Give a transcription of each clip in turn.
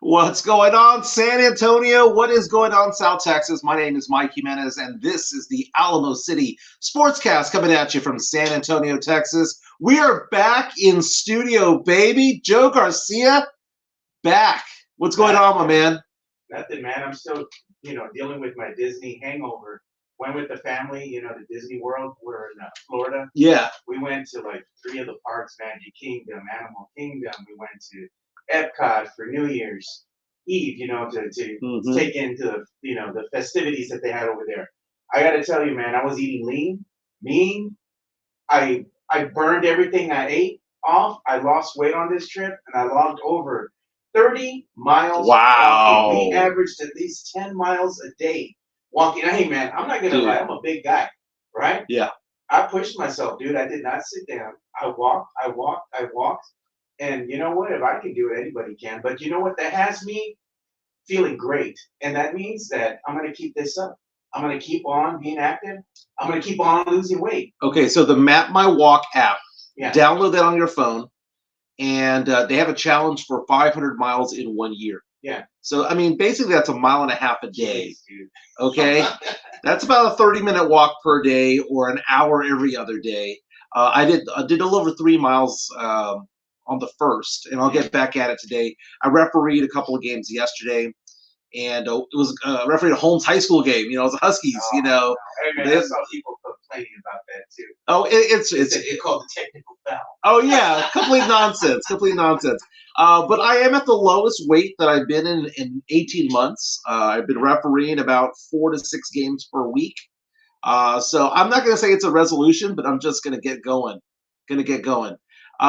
What's going on, San Antonio? What is going on, South Texas? My name is Mike Jimenez, and this is the Alamo City Sportscast coming at you from San Antonio, Texas. We are back in studio, baby. Joe Garcia, back. What's going on, my man? Nothing, man. I'm still, dealing with my Disney hangover. Went with the family, to Disney World. We're in Florida. Yeah. We went to like 3 of the parks, Magic Kingdom, Animal Kingdom. We went to Epcot for New Year's Eve, to take into, the festivities that they had over there. I got to tell you, man, I was eating mean. I burned everything I ate off. I lost weight on this trip, and I logged over 30 miles Wow. walking. We averaged at least 10 miles a day walking. Hey, man, I'm not going to lie. I'm a big guy, right? Yeah. I pushed myself, dude. I did not sit down. I walked. And you know what? If I can do it, anybody can. But you know what? That has me feeling great. And that means that I'm going to keep this up. I'm going to keep on being active. I'm going to keep on losing weight. Okay, so the Map My Walk app, Yeah. download that on your phone, and they have a challenge for 500 miles in 1 year. Yeah. So, I mean, basically that's a mile and a half a day. Jeez, dude. Okay? That's about a 30-minute walk per day or an hour every other day. I did a little over 3 miles on the first, and I'll get back at it today. I refereed a couple of games yesterday, and it was refereed a Holmes High School game. It was the Huskies. Oh, no. Hey, man, I saw people complaining about that too. Oh, it's called the technical foul. Oh yeah, complete nonsense. But I am at the lowest weight that I've been in 18 months. I've been refereeing about 4 to 6 games per week. So I'm not going to say it's a resolution, but I'm just going to get going.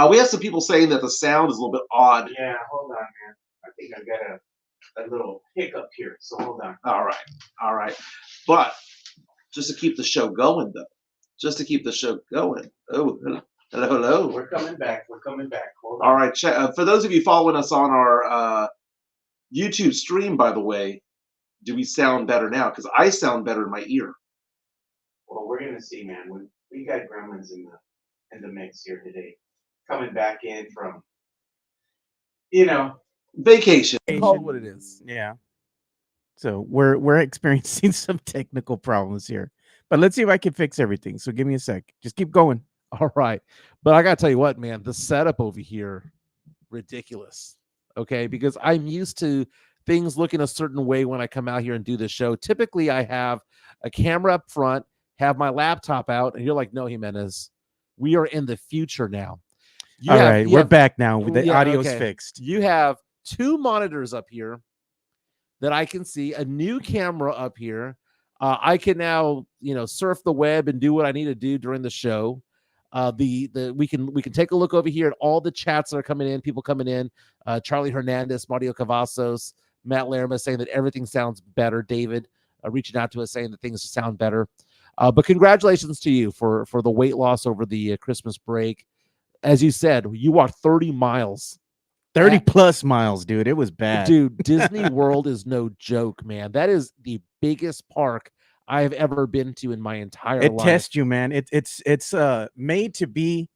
We have some people saying that the sound is a little bit odd. Yeah, hold on, man. I think I got a little hiccup here, so hold on. All right. But just to keep the show going, though. Oh, hello. We're coming back. Hold on. All right. For those of you following us on our YouTube stream, by the way, do we sound better now? Because I sound better in my ear. Well, we're gonna see, man. We got gremlins in the mix here today, coming back in from, vacation. Call it what it is. Yeah. So we're experiencing some technical problems here, but let's see if I can fix everything. So give me a sec. Just keep going. All right. But I gotta tell you what, man, the setup over here, ridiculous. Okay, because I'm used to things looking a certain way when I come out here and do this show. Typically, I have a camera up front, have my laptop out, and you're like, no, Jimenez, we are in the future now. All right, we're back now. The audio's fixed. You have 2 monitors up here that I can see, a new camera up here. I can now, surf the web and do what I need to do during the show. We can take a look over here at all the chats that are coming in, people coming in. Charlie Hernandez, Mario Cavazos, Matt Lerma saying that everything sounds better. David reaching out to us saying that things sound better. But congratulations to you for the weight loss over the Christmas break. As you said, you walked 30 miles. 30 plus miles, dude. It was bad. Dude, Disney World is no joke, man. That is the biggest park I have ever been to in my entire life. It tests you, man. It's made to be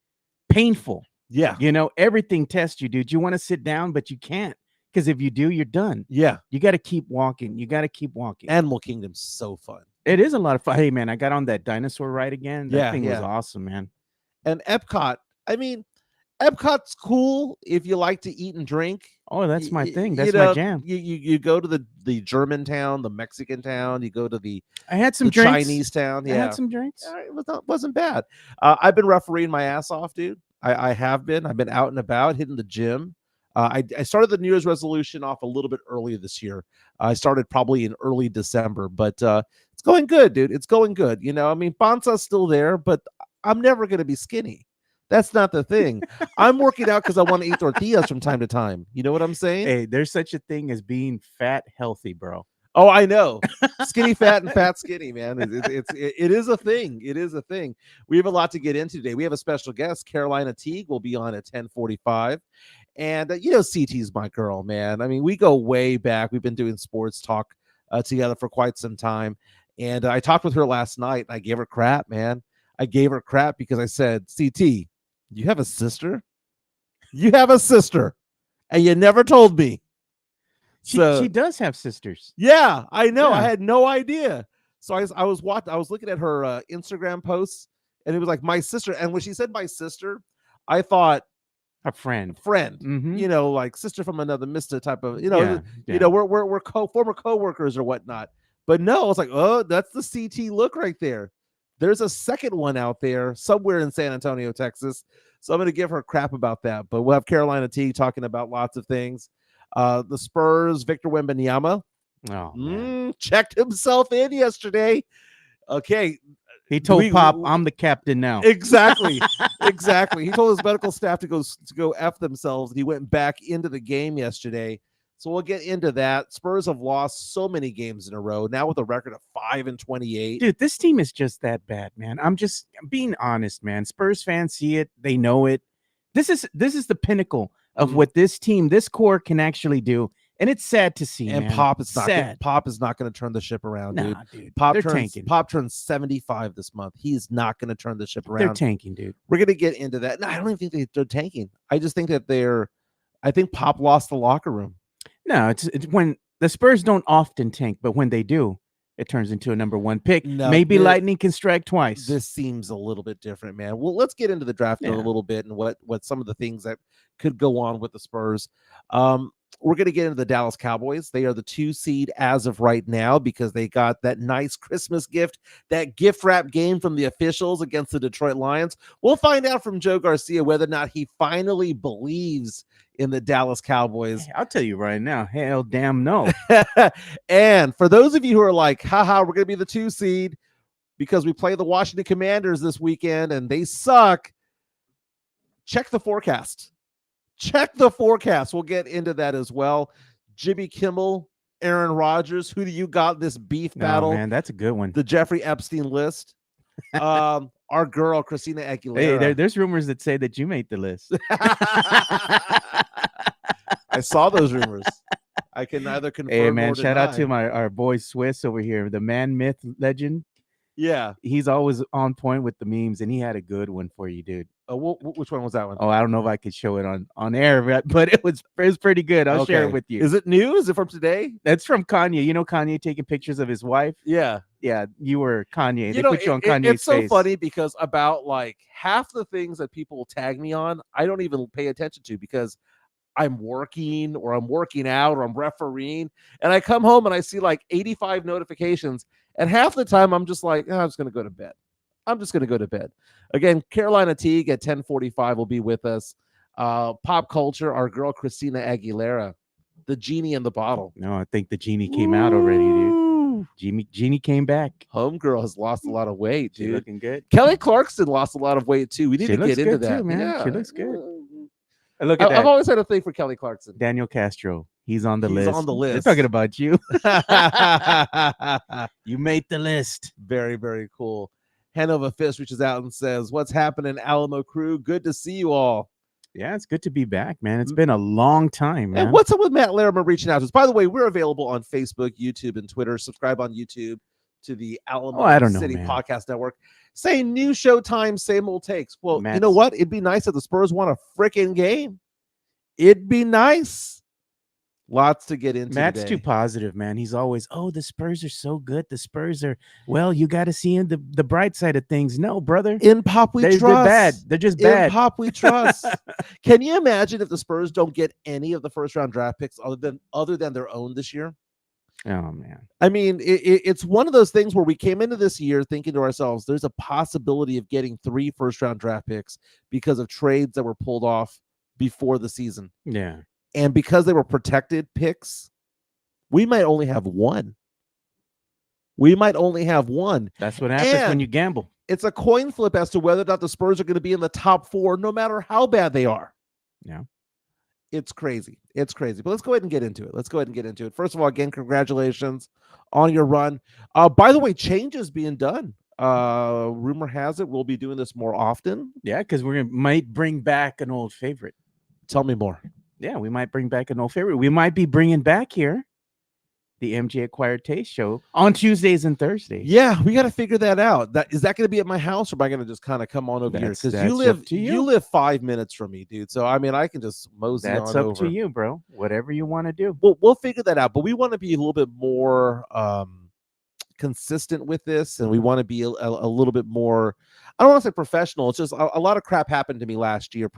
painful. Yeah. Everything tests you, dude. You want to sit down, but you can't. Because if you do, you're done. Yeah. You got to keep walking. Animal Kingdom's so fun. It is a lot of fun. Hey, man, I got on that dinosaur ride again. That thing was awesome, man. And Epcot, Epcot's cool if you like to eat and drink. Oh, that's my thing. That's my jam. You go to the German town, the Mexican town. You go to the drinks. Chinese town. Yeah, I had some drinks. It wasn't bad. I've been refereeing my ass off, dude. I have been. I've been out and about, hitting the gym. I started the New Year's resolution off a little bit earlier this year. I started probably in early December, but it's going good, dude. It's going good. Bonsa's still there, but I'm never going to be skinny. That's not the thing. I'm working out because I want to eat tortillas from time to time. You know what I'm saying? Hey, there's such a thing as being fat healthy, bro. Oh, I know. Skinny fat and fat skinny, man. It is a thing. It is a thing. We have a lot to get into today. We have a special guest. Carolina Teague will be on at 10:45. And, CT's my girl, man. We go way back. We've been doing sports talk together for quite some time. And I talked with her last night. And I gave her crap, man. I gave her crap because I said, CT, you have a sister? You have a sister, and you never told me. She does have sisters. Yeah, I know. Yeah. I had no idea. So I was looking at her Instagram posts, and it was like my sister. And when she said my sister, I thought A friend. friend, like sister from another mister type of, Yeah, we're former coworkers or whatnot. But no, I was like, oh, that's the CT look right there. There's a second one out there somewhere in San Antonio, Texas. So I'm going to give her crap about that. But we'll have Carolina T talking about lots of things. The Spurs, Victor Wembanyama, checked himself in yesterday. Okay. He told Pop, I'm the captain now. Exactly. Exactly. He told his medical staff to go F themselves, and he went back into the game yesterday. So we'll get into that. Spurs have lost so many games in a row, now with a record of 5-28. Dude, this team is just that bad, man. I'm being honest, man. Spurs fans see it. They know it. This is the pinnacle of what this team, this core can actually do. And it's sad to see, and man. Pop is not going to turn the ship around, dude. Dude. Pop turns 75 this month. He's not going to turn the ship around. They're tanking, dude. We're going to get into that. No, I don't even think they're tanking. I just think that I think Pop lost the locker room. No, it's when the Spurs don't often tank, but when they do, it turns into a number one pick. No, maybe lightning can strike twice. This seems a little bit different, man. Well, let's get into the draft in a little bit and what some of the things that could go on with the Spurs. We're going to get into the Dallas Cowboys. They are the 2 seed as of right now because they got that nice Christmas gift, that gift wrap game from the officials against the Detroit Lions. We'll find out from Joe Garcia whether or not he finally believes in the Dallas Cowboys. Hey, I'll tell you right now, hell damn no. And for those of you who are like, haha, we're going to be the 2 seed because we play the Washington Commanders this weekend and they suck, check the forecast. Check the forecast. We'll get into that as well. Jimmy Kimmel, Aaron Rodgers. Who do you got this beef battle? Man, that's a good one. The Jeffrey Epstein list. Our girl, Christina Aguilera. Hey, there's rumors that say that you made the list. I saw those rumors. I can neither confirm Hey, man, nor shout deny. out to our boy Swiss over here, the man, myth, legend. Yeah. He's always on point with the memes, and he had a good one for you, dude. Which one was that one? Oh, I don't know if I could show it on air, but it was pretty good. I'll share it with you. Is it new? Is it from today? That's from Kanye. You know Kanye taking pictures of his wife? Yeah. Yeah, you were Kanye. They put you on Kanye's It's so face. funny because about like half the things that people tag me on, I don't even pay attention to because I'm working or I'm working out or I'm refereeing. And I come home and I see like 85 notifications. And half the time I'm just like, I'm just going to go to bed. I'm just going to go to bed. Again, Carolina Teague at 10:45 will be with us. Pop culture, our girl Christina Aguilera, the genie in the bottle. No, I think the genie came out already, dude. Genie came back. Homegirl has lost a lot of weight, dude. She looking good. Kelly Clarkson lost a lot of weight too. We need to get into that, too, man. Yeah. She looks good. Look at that. I've always had a thing for Kelly Clarkson. Daniel Castro. He's on the list. He's on the list. They're talking about you. You made the list. Very, very cool. Hanover Fist reaches out and says, "What's happening, Alamo crew? Good to see you all." Yeah, it's good to be back, man. It's been a long time, man. And what's up with Matt Larimer reaching out to us? By the way, we're available on Facebook, YouTube, and Twitter. Subscribe on YouTube to the Alamo City Podcast Network. Saying new showtime, same old takes. Well, you know what? It'd be nice if the Spurs won a freaking game. It'd be nice. Lots to get into. Matt's today. Too positive, man. He's always, the Spurs are so good. The Spurs are, you got to see in the bright side of things. No, brother. In Pop, we trust. They're bad. They're just bad. In Pop, we trust. Can you imagine if the Spurs don't get any of the first-round draft picks other than their own this year? Oh, man. I mean, it's one of those things where we came into this year thinking to ourselves, there's a possibility of getting 3 first-round draft picks because of trades that were pulled off before the season. Yeah. And because they were protected picks, we might only have 1. That's what happens when you gamble. It's a coin flip as to whether or not the Spurs are going to be in the top 4, no matter how bad they are. Yeah. It's crazy. It's crazy. But let's go ahead and get into it. First of all, again, congratulations on your run. By the way, change is being done. Rumor has it we'll be doing this more often. Yeah, because might bring back an old favorite. Tell me more. Yeah, we might bring back an old favorite. We might be bringing back here the MJ Acquired Taste show on Tuesdays and Thursdays. Yeah, we got to figure that out. Is that going to be at my house, or am I going to just kind of come on over here? Because you live 5 minutes from me, dude. So I mean, I can just mosey on over. That's up to you, bro. Whatever you want to do. We'll figure that out. But we want to be a little bit more consistent with this, and we want to be a little bit more. I don't want to say professional. It's just a lot of crap happened to me last year,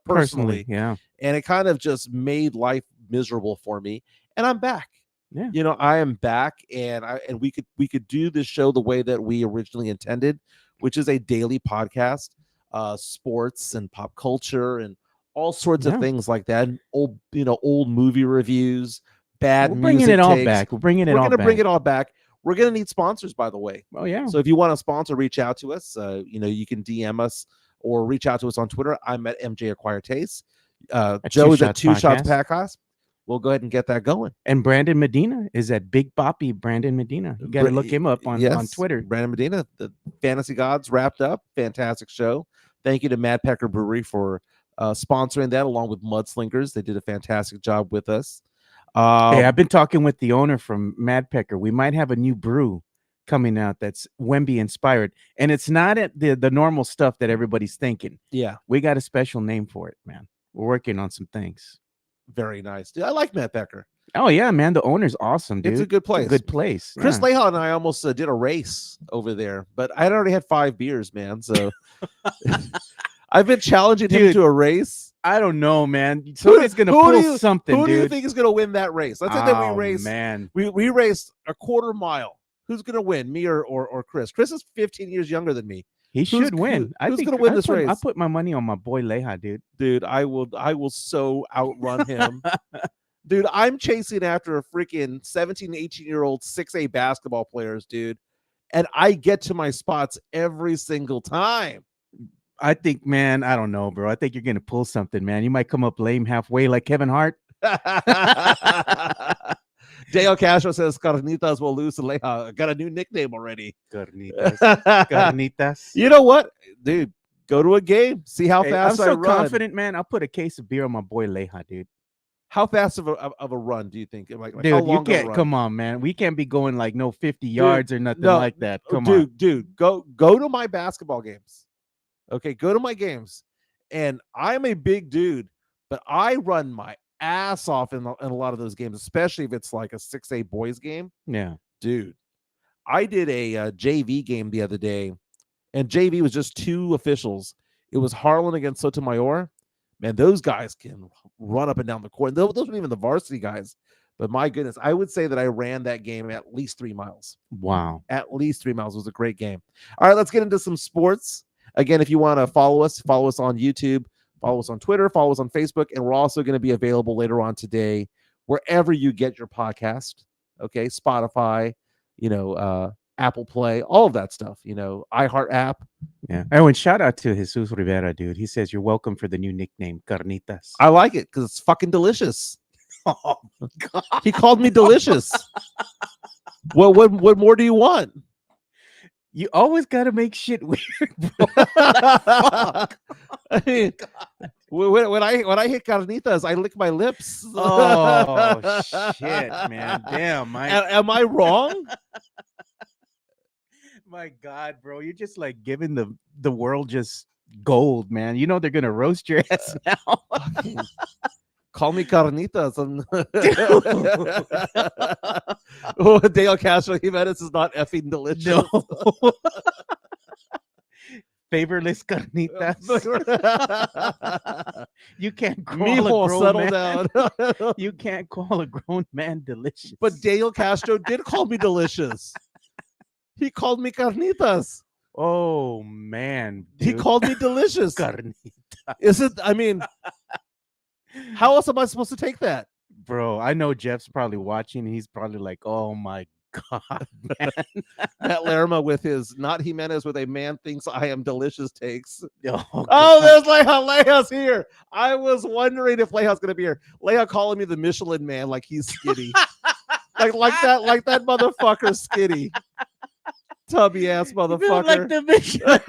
personally. Yeah, and it kind of just made life miserable for me. And I'm back. Yeah, you know, I am back, and we could do this show the way that we originally intended, which is a daily podcast, sports and pop culture and all sorts of things like that. Old movie reviews, bad music. We're bringing it all takes. back. We're bringing it all back. We're going to bring it all back. We're going to need sponsors, by the way. Oh, yeah. So if you want a sponsor, reach out to us. You can DM us or reach out to us on Twitter. I'm at MJ Acquire Taste. Joe is at Two Shots Podcast. We'll go ahead and get that going. And Brandon Medina is at Big Boppy Brandon Medina. You got to look him up on Twitter. Brandon Medina, the Fantasy Gods wrapped up. Fantastic show. Thank you to Mad Pecker Brewery for sponsoring that, along with Mudslingers. They did a fantastic job with us. Hey, I've been talking with the owner from Mad Pecker. We might have a new brew coming out that's Wemby inspired, and it's not at the normal stuff that everybody's thinking. Yeah, we got a special name for it, man. We're working on some things. Very nice, dude. I like Mad Pecker. Oh yeah, man. The owner's awesome, dude. It's a good place. It's a good place. Chris Leha and I almost did a race over there, but I had already had 5 beers, man. So I've been challenging him to a race. I don't know, man. Somebody's gonna pull something. Who dude. do you think is gonna win that race? Let's say that we race. Man, we raced a quarter mile. Who's gonna win, me or Chris? Chris is 15 years younger than me. He should win. Who's gonna win this race? I put my money on my boy Leha, dude. Dude, I will so outrun him. Dude, I'm chasing after a freaking 17, 18-year-old 6A basketball players, dude, and I get to my spots every single time. I think, man, I don't know, bro. I think you're gonna pull something, man. You might come up lame halfway like Kevin Hart. J.O. Castro says Carnitas will lose to Leha. Got a new nickname already. Carnitas. Carnitas. You know what, dude? Go to a game. See how fast I run. I'm so confident, man. I'll put a case of beer on my boy Leha, dude. How fast of a run do you think? Like dude, how long you can't. Come on, man. We can't be going like 50 yards or nothing like that. Come on, dude. Go to my basketball games. Okay, go to my games, and I'm a big dude, but I run my ass off in a lot of those games, especially if it's like a 6A boys game. Yeah, dude. I did a JV game the other day, and JV was just 2 officials. It was Harlan against Sotomayor. Man, those guys can run up and down the court. Those weren't even the varsity guys. But my goodness, I would say that I ran that game at least 3 miles. Wow. At least 3 miles. It was a great game. All right, let's get into some sports. Again, if you want to follow us on YouTube, follow us on Twitter, follow us on Facebook, and we're also going to be available later on today wherever you get your podcast. Okay, Spotify, Apple Play, all of that stuff, iHeart app. Yeah. Oh, and shout out to Jesus Rivera, dude. He says you're welcome for the new nickname, Carnitas. I like it because it's fucking delicious. Oh, God. He called me delicious. What more do you want? You always got to make shit weird, bro. I mean, when I hit carnitas, I lick my lips. Oh shit, man! Damn, Mike. Am I wrong? My God, bro, you're just like giving the world just gold, man. You know they're gonna roast your ass now. Call me carnitas. Dale Castro Jimenez is not effing delicious. No. Favorless carnitas. You can't call a grown man. Down. You can't call a grown man delicious. But Dale Castro did call me delicious. He called me carnitas. Oh man, dude. He called me delicious. Carnitas. Is it? I mean, how else am I supposed to take that? Bro, I know Jeff's probably watching. He's probably like, oh my God, man. Matt Lerma with his not Jimenez with a man thinks I am delicious takes. Oh, there's Leha. Leha's here. I was wondering if Leha's going to be here. Leha calling me the Michelin man like he's skinny. like that motherfucker skinny. Tubby ass motherfucker. Like the Michelin.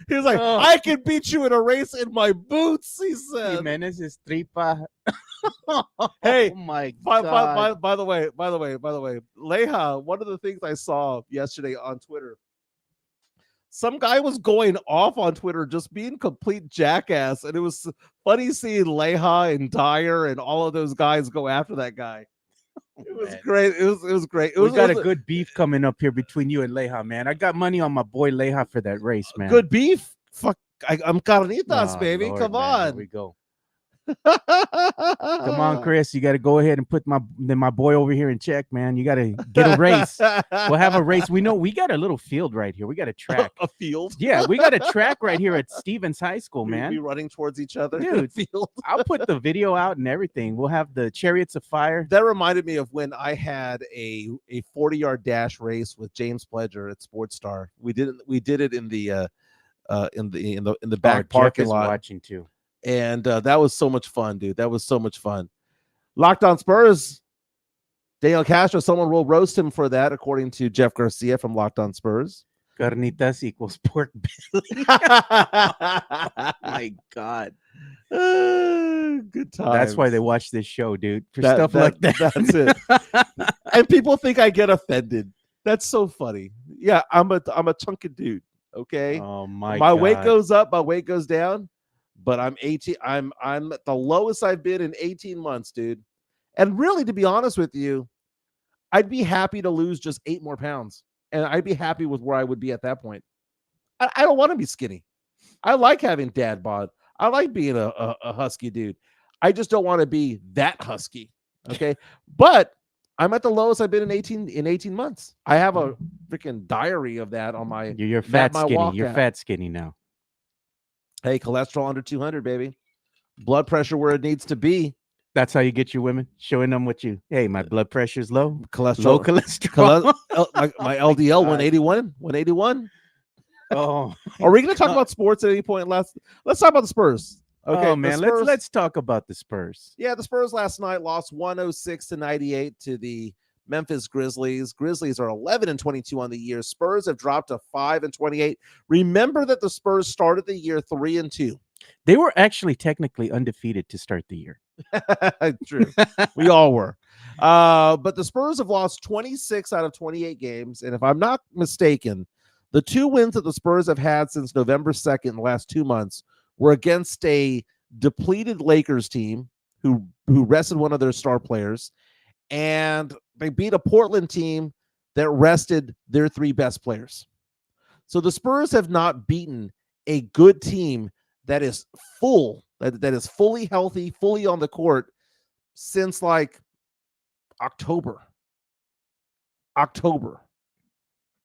He was like, Oh. I can beat you in a race in my boots, he said. Jimenez is tripa. Hey, oh my by God. the way, Leha, one of the things I saw yesterday on Twitter, some guy was going off on Twitter just being complete jackass, and it was funny seeing Leha and Dyer and all of those guys go after that guy. It was great. It was great. We got a good beef coming up here between you and Leha, man. I got money on my boy Leha for that race, man. Good beef. Fuck, I'm carnitas, baby. Lord, Come man. on. Here we go. Come on, Chris. You got to go ahead and put my boy over here in check, man. You got to get a race. We'll have a race. We know we got a little field right here. We got a track. A field? Yeah, we got a track right here at Stevens High School, man. We running towards each other. Dude, field. I'll put the video out and everything. We'll have the Chariots of Fire. That reminded me of when I had a 40-yard dash race with James Pledger at Sports Star. We did it in the back parking lot. Watching too. And that was so much fun, dude. That was so much fun. Locked on Spurs. Daniel Castro, someone will roast him for that, according to Jeff Garcia from Locked on Spurs. Carnitas equals pork belly. My God. Good times. That's why they watch this show, dude. For stuff like that. That's it. And people think I get offended. That's so funny. Yeah, I'm a chunky dude. Okay. Oh my God. Weight goes up, my weight goes down. But I'm 18. I'm at the lowest I've been in 18 months, dude. And really, to be honest with you, I'd be happy to lose just 8 more pounds. And I'd be happy with where I would be at that point. I don't want to be skinny. I like having dad bod. I like being a husky dude. I just don't want to be that husky. Okay. But I'm at the lowest I've been in 18 months. I have a freaking diary of that on my. You're fat skinny. You're fat skinny now. Hey, cholesterol under 200, baby. Blood pressure where it needs to be. That's how you get your women, showing them what you. Hey, my blood pressure's low. Cholesterol. Low cholesterol. My LDL 181. 181. Oh, are we going to talk about sports at any point? Let's talk about the Spurs. Okay, oh, man. Let's talk about the Spurs. Yeah, the Spurs last night lost 106-98 to the Memphis Grizzlies. Grizzlies are 11-22 on the year. Spurs have dropped to 5-28. Remember that the Spurs started the year 3-2. They were actually technically undefeated to start the year. True. We all were. But the Spurs have lost 26 out of 28 games. And if I'm not mistaken, the 2 wins that the Spurs have had since November 2nd in the last 2 months were against a depleted Lakers team who rested one of their star players. And they beat a Portland team that rested their 3 best players. So the Spurs have not beaten a good team that is that is fully healthy, fully on the court since like October.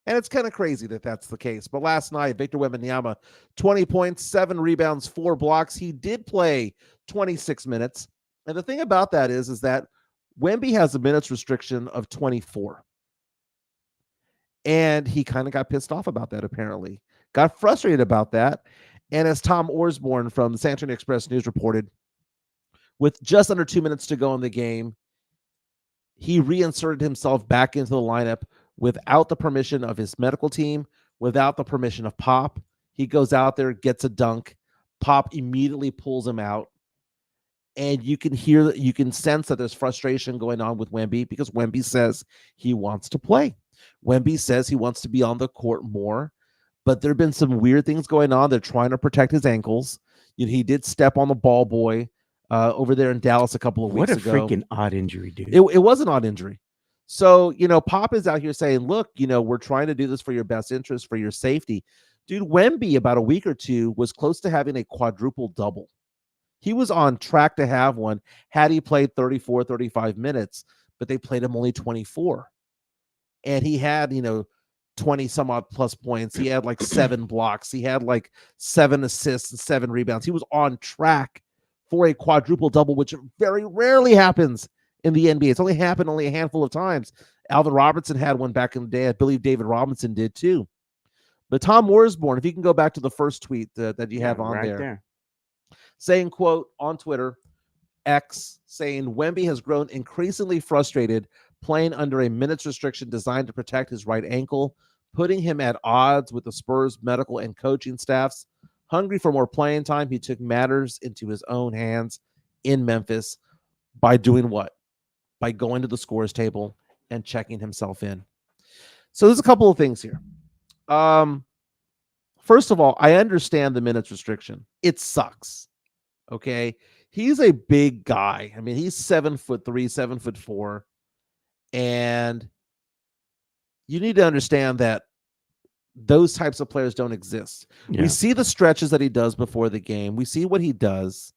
And it's kind of crazy that that's the case. But last night, Victor Wembanyama, 20 points, 7 rebounds, 4 blocks. He did play 26 minutes. And the thing about that is that Wemby has a minutes restriction of 24. And he kind of got pissed off about that, apparently. Got frustrated about that. And as Tom Osborne from the San Antonio Express News reported, with just under 2 minutes to go in the game, he reinserted himself back into the lineup without the permission of his medical team, without the permission of Pop. He goes out there, gets a dunk. Pop immediately pulls him out. And you can sense that there's frustration going on with Wemby because Wemby says he wants to play. Wemby says he wants to be on the court more. But there have been some weird things going on. They're trying to protect his ankles. He did step on the ball boy over there in Dallas a couple of weeks ago. What a freaking odd injury, dude. It was an odd injury. So, Pop is out here saying, look, we're trying to do this for your best interest, for your safety. Dude, Wemby, about a week or two, was close to having a quadruple double. He was on track to have one had he played 34, 35 minutes, but they played him only 24. And he had, 20 some odd plus points. He had like 7 blocks. He had like 7 assists and 7 rebounds. He was on track for a quadruple double, which very rarely happens in the NBA. It's only happened a handful of times. Alvin Robertson had one back in the day. I believe David Robinson did too. But Tom Osborne, if you can go back to the first tweet that you have on right there, saying, quote, on Twitter, X, saying Wemby has grown increasingly frustrated playing under a minutes restriction designed to protect his right ankle. putting him at odds with the Spurs medical and coaching staffs. Hungry for more playing time, he took matters into his own hands in Memphis by doing what? By going to the scores table and checking himself in. So there's a couple of things here. First of all, I understand the minutes restriction. It sucks. Okay. He's a big guy. I mean, he's 7'3", 7'4". And you need to understand that those types of players don't exist. Yeah. We see the stretches that he does before the game. We see what he does.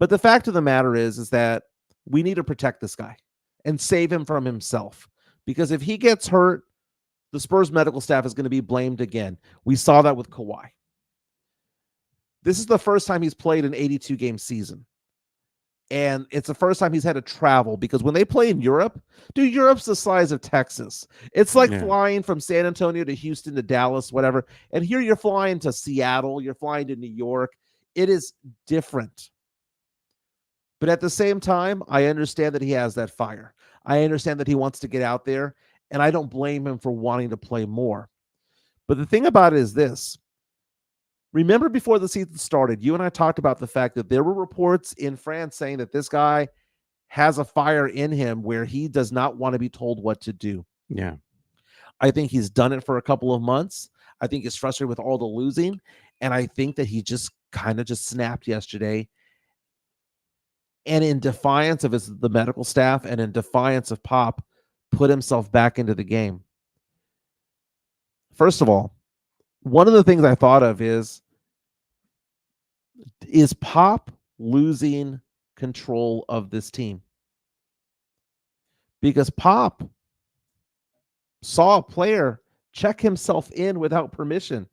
But the fact of the matter is that we need to protect this guy and save him from himself. Because if he gets hurt, the Spurs medical staff is going to be blamed again. We saw that with Kawhi. This is the first time he's played an 82-game season. And it's the first time he's had to travel, because when they play in Europe, dude, Europe's the size of Texas. It's like flying from San Antonio to Houston to Dallas, whatever. And here you're flying to Seattle. You're flying to New York. It is different. But at the same time, I understand that he has that fire. I understand that he wants to get out there, and I don't blame him for wanting to play more. But the thing about it is this. Remember, before the season started, you and I talked about the fact that there were reports in France saying that this guy has a fire in him where he does not want to be told what to do. Yeah. I think he's done it for a couple of months. I think he's frustrated with all the losing. And I think that he just kind of just snapped yesterday. And in defiance of the medical staff and in defiance of Pop, put himself back into the game. First of all, one of the things I thought of is Pop losing control of this team? Because Pop saw a player check himself in without permission.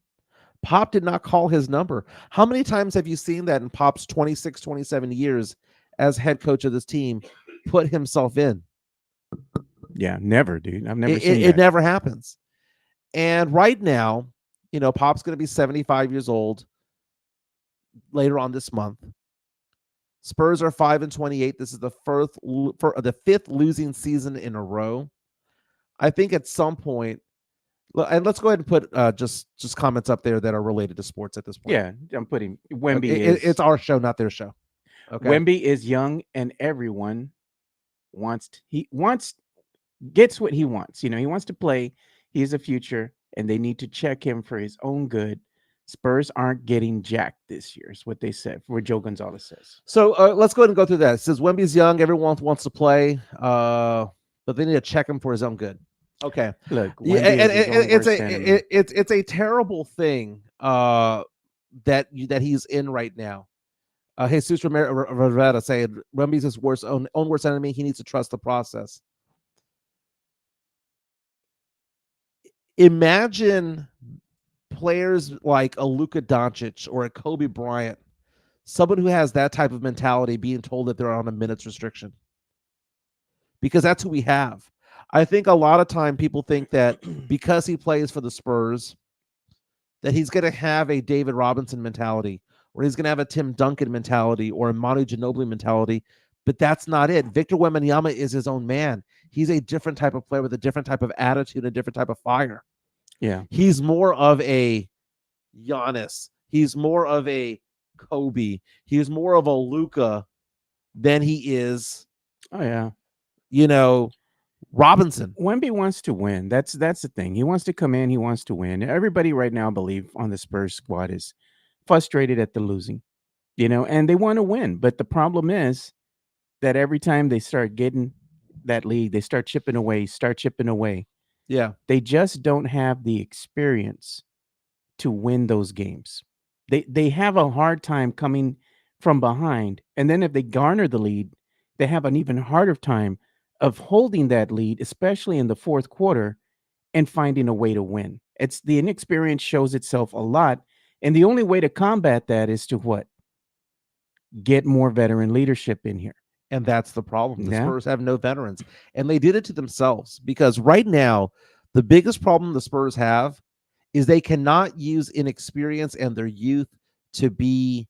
Pop did not call his number. How many times have you seen that in Pop's 26, 27 years as head coach of this team put himself in? Yeah, never, dude. I've never seen it. Never happens. And right now, you know, Pop's going to be 75 years old later on this month. Spurs are 5-28. This is the fifth losing season in a row. I think at some point, and let's go ahead and put just comments up there that are related to sports at this point. Yeah, I'm putting Wemby. It's our show, not their show. Okay. Wemby is young, and everyone gets what he wants. You know, he wants to play. He has a future, and they need to check him for his own good. Spurs aren't getting jacked this year, is what they said, what Joe Gonzalez says. So let's go ahead and go through that. It says Wemby's young, everyone wants to play, but they need to check him for his own good. Okay. Look, it's a terrible thing that he's in right now. Jesus Rivera saying Wemby's his own worst enemy. He needs to trust the process. Imagine players like a Luka Doncic or a Kobe Bryant, someone who has that type of mentality, being told that they're on a minutes restriction, because that's who we have. I think a lot of time people think that because he plays for the Spurs, that he's going to have a David Robinson mentality, or he's going to have a Tim Duncan mentality, or a Manu Ginobili mentality, but that's not it. Victor Wembanyama is his own man. He's a different type of player with a different type of attitude, a different type of fire. Yeah. He's more of a Giannis. He's more of a Kobe. He's more of a Luka than he is. Oh, yeah. You know, Robinson. Wemby wants to win. That's the thing. He wants to come in. He wants to win. Everybody right now, I believe, on the Spurs squad is frustrated at the losing, you know, and they want to win. But the problem is that every time they start getting that lead, they start chipping away. Yeah. They just don't have the experience to win those games. They have a hard time coming from behind. And then if they garner the lead, they have an even harder time of holding that lead, especially in the fourth quarter, and finding a way to win. It's the inexperience shows itself a lot. And the only way to combat that is to what? Get more veteran leadership in here. And that's the problem. The Spurs have no veterans. And they did it to themselves, because right now, the biggest problem the Spurs have is they cannot use inexperience and their youth to be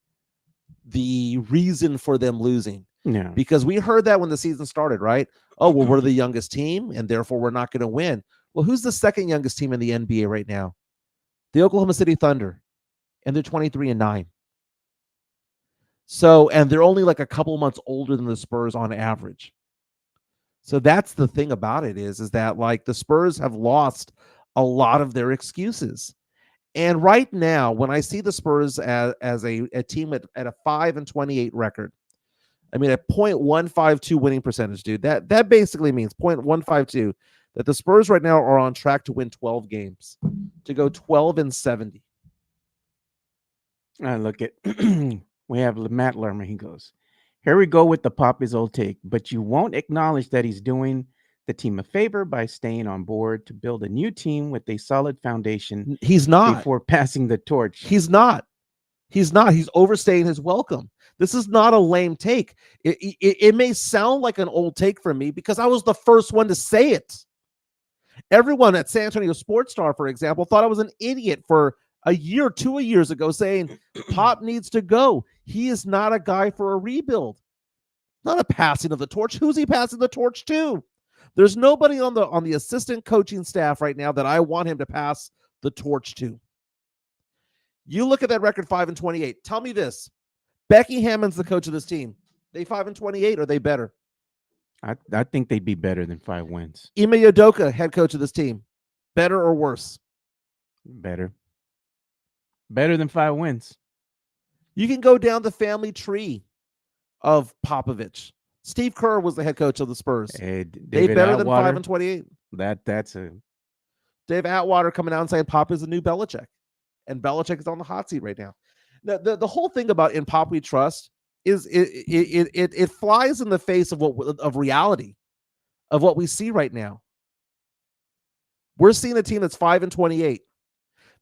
the reason for them losing. Yeah. Because we heard that when the season started, right? Oh, well, we're the youngest team, and therefore we're not going to win. Well, who's the second youngest team in the NBA right now? The Oklahoma City Thunder, and they're 23-9. So, and they're only like a couple months older than the Spurs on average. So that's the thing about it is that like the Spurs have lost a lot of their excuses. And right now, when I see the Spurs as a team at a 5-28 record, I mean, a .152 winning percentage, dude, that basically means .152 that the Spurs right now are on track to win 12 games, to go 12-70. Look at, we have Matt Lerman. He goes, here we go with the Pop is old take, but you won't acknowledge that he's doing the team a favor by staying on board to build a new team with a solid foundation. He's not. Before passing the torch. He's not. He's not. He's overstaying his welcome. This is not a lame take. It may sound like an old take for me because I was the first one to say it. Everyone at San Antonio Sportscast, for example, thought I was an idiot for a year, 2 years ago, saying Pop needs to go. He is not a guy for a rebuild. Not a passing of the torch. Who's he passing the torch to? There's nobody on the assistant coaching staff right now that I want him to pass the torch to. You look at that record 5-28. Tell me this. Becky Hammond's the coach of this team. They 5-28, or are they better? I think they'd be better than 5 wins. Ime Udoka, head coach of this team. Better or worse? Better. Better than 5 wins. You can go down the family tree of Popovich. Steve Kerr was the head coach of the Spurs. Hey, they better than 5-28. That's a Dave Atwater coming out and saying Pop is the new Belichick, and Belichick is on the hot seat right now. The whole thing about in Pop we trust is it flies in the face of reality of what we see right now. We're seeing a team that's 5-28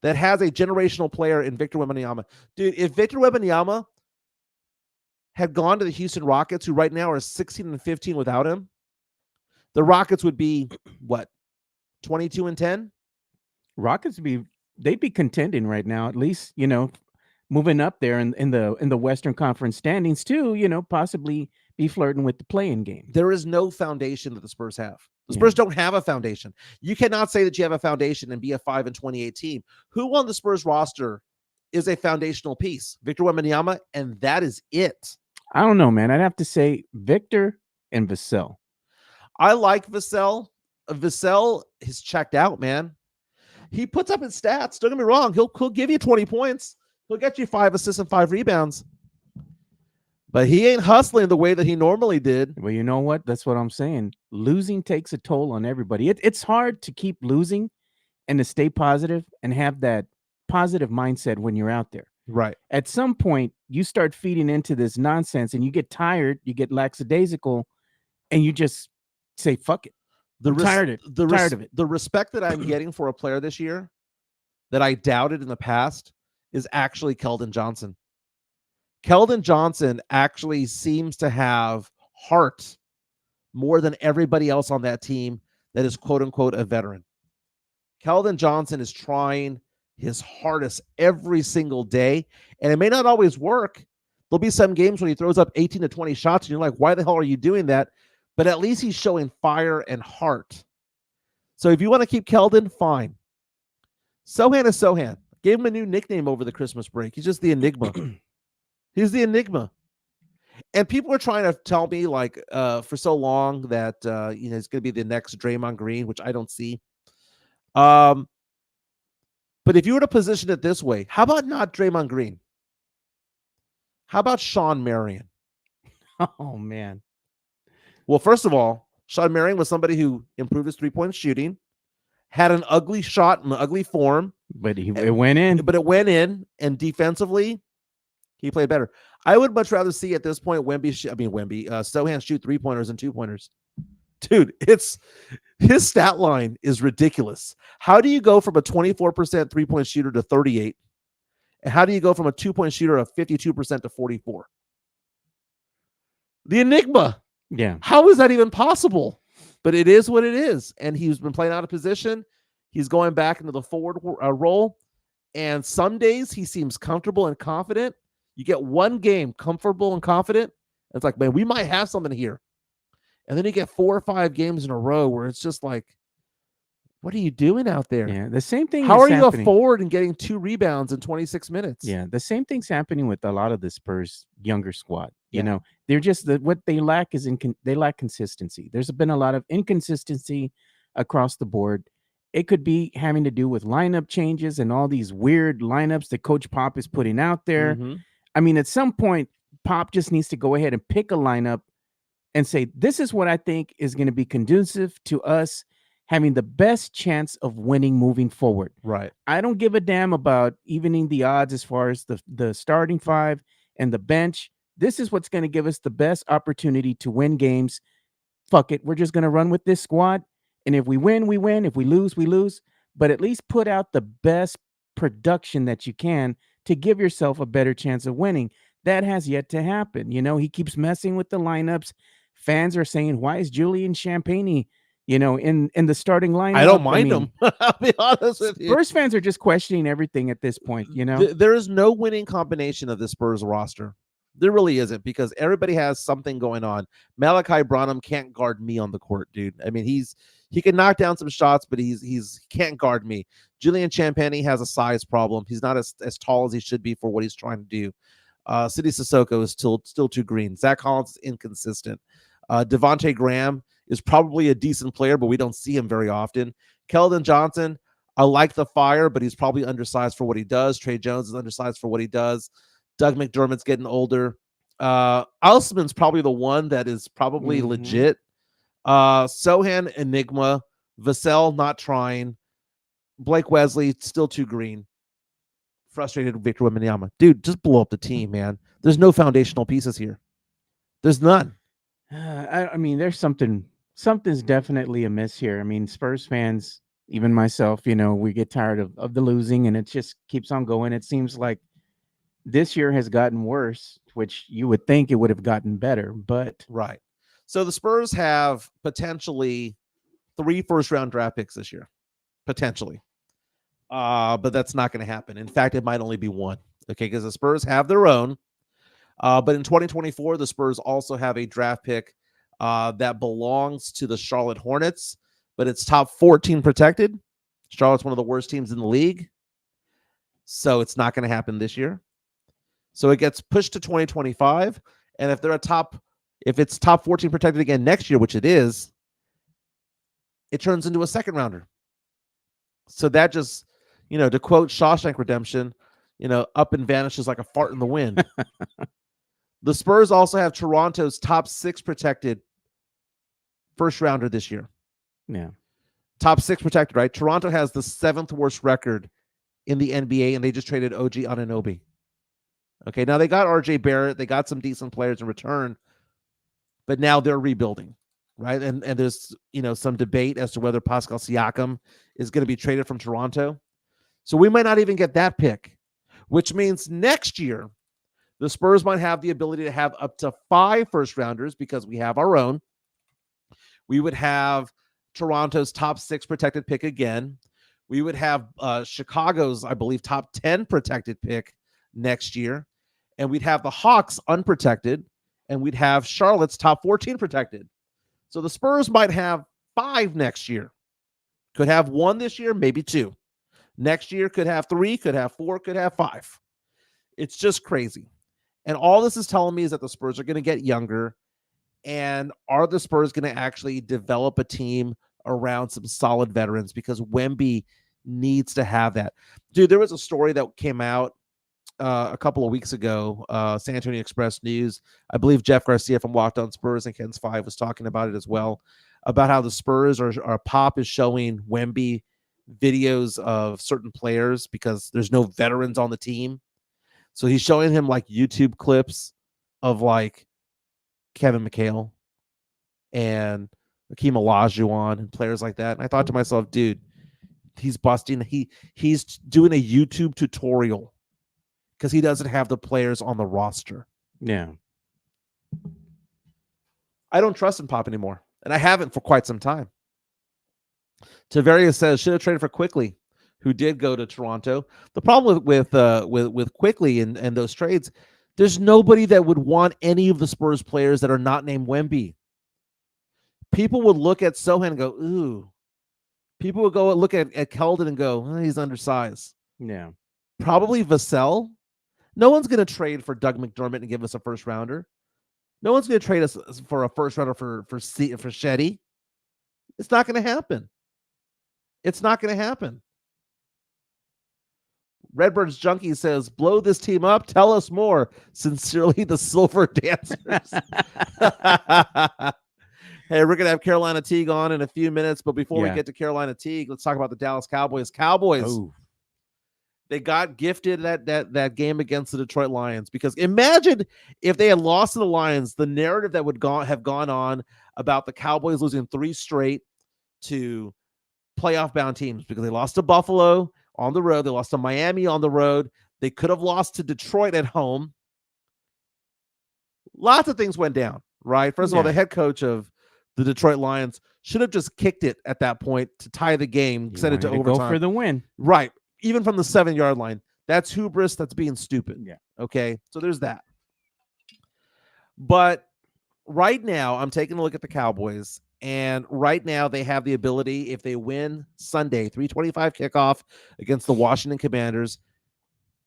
that has a generational player in Victor Wembanyama. Dude, if Victor Wembanyama had gone to the Houston Rockets, who right now are 16-15 without him, the Rockets would be what, 22-10? Rockets they'd be contending right now, at least, moving up there in the Western Conference standings too, possibly be flirting with the play-in game. There is no foundation that the Spurs have. The Spurs don't have a foundation. You cannot say that you have a foundation and be a 5-28 team. Who on the Spurs roster is a foundational piece? Victor Wembanyama, and that is it. I don't know, man. I'd have to say Victor and Vassell. I like Vassell. Vassell is checked out, man. He puts up his stats. Don't get me wrong. He'll give you 20 points. He'll get you 5 assists and 5 rebounds. But he ain't hustling the way that he normally did. Well, you know what? That's what I'm saying. Losing takes a toll on everybody. It's hard to keep losing and to stay positive and have that positive mindset when you're out there. Right. At some point, you start feeding into this nonsense and you get tired, you get lackadaisical, and you just say, fuck it. Tired of it. The respect that I'm getting for a player this year that I doubted in the past is actually Keldon Johnson. Keldon Johnson actually seems to have heart more than everybody else on that team that is quote unquote a veteran. Keldon Johnson is trying his hardest every single day, and it may not always work. There'll be some games when he throws up 18 to 20 shots and you're like, why the hell are you doing that? But at least he's showing fire and heart. So if you want to keep Keldon, fine. Sohan is Sohan. Gave him a new nickname over the Christmas break. He's just the Enigma. He's the Enigma. And people are trying to tell me, like, for so long that he's going to be the next Draymond Green, which I don't see. But if you were to position it this way, how about not Draymond Green? How about Sean Marion? Oh, man. Well, first of all, Sean Marion was somebody who improved his three-point shooting, had an ugly shot in an ugly form. But it went in. But it went in, and defensively, he played better. I would much rather see at this point Sohan shoot three-pointers and two-pointers. Dude, his stat line is ridiculous. How do you go from a 24% three-point shooter to 38? And how do you go from a two-point shooter of 52% to 44? The Enigma. Yeah. How is that even possible? But it is what it is. And he's been playing out of position. He's going back into the forward role. And some days he seems comfortable and confident. You get one game comfortable and confident. And it's like, man, we might have something here. And then you get 4 or 5 games in a row where it's just like, What are you doing out there? Yeah, the same thing. How is are you happening. a forward and getting 2 rebounds in 26 minutes? Yeah, the same thing's happening with a lot of the Spurs younger squad. Yeah. You know, they're just what they lack is they lack consistency. There's been a lot of inconsistency across the board. It could be having to do with lineup changes and all these weird lineups that Coach Pop is putting out there. Mhm. I mean, at some point, Pop just needs to go ahead and pick a lineup and say, this is what I think is going to be conducive to us having the best chance of winning moving forward. Right. I don't give a damn about evening the odds as far as the starting five and the bench. This is what's going to give us the best opportunity to win games. Fuck it. We're just going to run with this squad. And if we win, we win. If we lose, we lose. But at least put out the best production that you can to give yourself a better chance of winning. That has yet to happen. You know, he keeps messing with the lineups. Fans are saying, why is Julian Champagny, you know, in the starting lineup? I don't mind him. I'll be honest with you. Spurs fans are just questioning everything at this point, you know? There is no winning combination of the Spurs roster. There really isn't, because everybody has something going on. Malachi Branham can't guard me on the court, dude. I mean, he can knock down some shots, but he can't guard me. Julian Champagny has a size problem. He's not as tall as he should be for what he's trying to do. City Sissoko is still too green. Zach Collins is inconsistent. Devontae Graham is probably a decent player, but we don't see him very often. Keldon Johnson, I like the fire, but he's probably undersized for what he does. Trey Jones is undersized for what he does. Doug McDermott's getting older. Osman's probably the one that is probably legit. Sohan, enigma. Vassell, not trying. Blake Wesley, still too green. Frustrated Victor Wembanyama. Dude, just blow up the team, man. There's no foundational pieces here. There's none. I mean, there's something's definitely amiss here. I mean, Spurs fans, even myself, you know, we get tired of the losing, and it just keeps on going. It seems like this year has gotten worse, which you would think it would have gotten better, but right. So the Spurs have potentially 3 first-round draft picks this year, potentially. But that's not going to happen. In fact, it might only be 1. Okay, because the Spurs have their own. But in 2024, the Spurs also have a draft pick that belongs to the Charlotte Hornets, but it's top 14 protected. Charlotte's one of the worst teams in the league, so it's not going to happen this year. So it gets pushed to 2025, and if it's top 14 protected again next year, which it is, it turns into a second rounder. So that just, you know, to quote Shawshank Redemption, you know, up and vanishes like a fart in the wind. The Spurs also have Toronto's top 6 protected first rounder this year. Yeah. Top 6 protected, right? Toronto has the 7th worst record in the NBA, and they just traded OG Anunoby. Okay, now they got RJ Barrett. They got some decent players in return, but now they're rebuilding, right? And there's, you know, some debate as to whether Pascal Siakam is going to be traded from Toronto. So we might not even get that pick, which means next year, the Spurs might have the ability to have up to 5 first-rounders because we have our own. We would have Toronto's top 6 protected pick again. We would have Chicago's, I believe, top 10 protected pick next year. And we'd have the Hawks unprotected. And we'd have Charlotte's top 14 protected. So the Spurs might have 5 next year. Could have 1 this year, maybe 2. Next year could have 3, could have 4, could have 5. It's just crazy. And all this is telling me is that the Spurs are going to get younger. And are the Spurs going to actually develop a team around some solid veterans? Because Wemby needs to have that. Dude, there was a story that came out a couple of weeks ago, San Antonio Express News. I believe Jeff Garcia from Locked On Spurs and Ken's 5 was talking about it as well, about how the Spurs or Pop is showing Wemby videos of certain players because there's no veterans on the team. So he's showing him like YouTube clips of like Kevin McHale and Hakeem Olajuwon and players like that. And I thought to myself, dude, he's busting. He's doing a YouTube tutorial because he doesn't have the players on the roster. Yeah. I don't trust in Pop anymore, and I haven't for quite some time. Tavares says should have traded for Quickly, who did go to Toronto. The problem with Quickly and those trades, there's nobody that would want any of the Spurs players that are not named Wemby. People would look at Sohan and go, ooh. People would go look at Keldon and go, oh, he's undersized. Yeah. Probably Vassell. No one's going to trade for Doug McDermott and give us a first rounder. No one's going to trade us for a first rounder for Shetty. It's not going to happen. It's not going to happen. Redbirds Junkie says, blow this team up. Tell us more. Sincerely, the Silver Dancers. Hey, we're going to have Carolina Teague on in a few minutes. But before we get to Carolina Teague, let's talk about the Dallas Cowboys. They got gifted that game against the Detroit Lions, because imagine if they had lost to the Lions, the narrative that would have gone on about the Cowboys losing 3 straight to playoff-bound teams, because they lost to Buffalo on the road. They lost to Miami on the road. They could have lost to Detroit at home. Lots of things went down, right? First of all, the head coach of the Detroit Lions should have just kicked it at that point to tie the game, send it to overtime. Go for the win. Right. Even from the 7-yard line. That's hubris. That's being stupid. Yeah. Okay. So there's that. But right now, I'm taking a look at the Cowboys, and right now they have the ability, if they win Sunday, 3:25 kickoff against the Washington Commanders,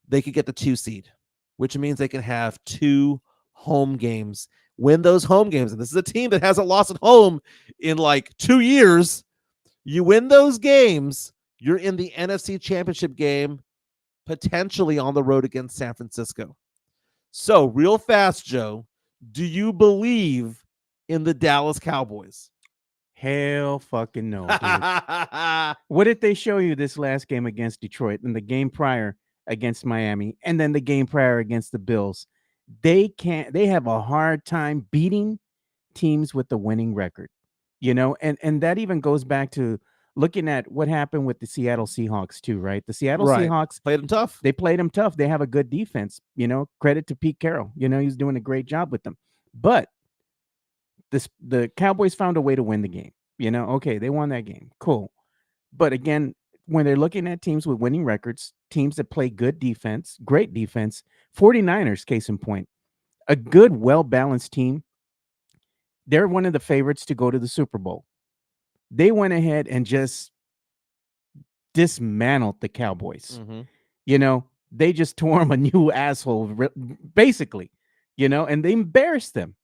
they could get the 2 seed, which means they can have 2 home games. Win those home games. And this is a team that hasn't lost at home in like 2 years. You win those games, you're in the NFC Championship game, potentially on the road against San Francisco. So, real fast, Joe, do you believe in the Dallas Cowboys? Hell fucking no, dude. What did they show you this last game against Detroit and the game prior against Miami and then the game prior against the Bills? They have a hard time beating teams with the winning record, and that even goes back to looking at what happened with the Seattle Seahawks too, right? The Seattle Seahawks played them tough. They played them tough. They have a good defense, credit to Pete Carroll. He's doing a great job with them. But the Cowboys found a way to win the game. Okay, they won that game. Cool. But again, when they're looking at teams with winning records, teams that play good defense, great defense, 49ers, case in point, a good, well-balanced team, they're one of the favorites to go to the Super Bowl. They went ahead and just dismantled the Cowboys. Mm-hmm. They just tore them a new asshole, basically, and they embarrassed them.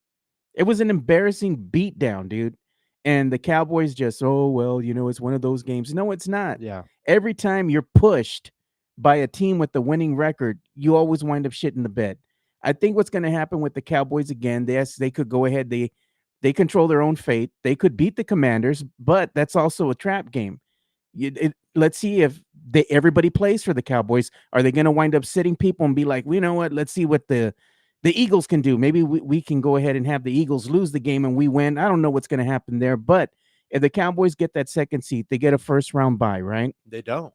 It was an embarrassing beatdown, dude. And the Cowboys just, it's one of those games. No, it's not. Yeah. Every time you're pushed by a team with the winning record, you always wind up shitting the bed. I think what's going to happen with the Cowboys again, they could go ahead. They control their own fate. They could beat the Commanders, but that's also a trap game. Let's see if everybody plays for the Cowboys. Are they going to wind up sitting people and be like, well, you know what? Let's see what the Eagles can do. Maybe we can go ahead and have the Eagles lose the game and we win. I don't know what's going to happen there. But if the Cowboys get that second seed, they get a first-round bye, right? They don't.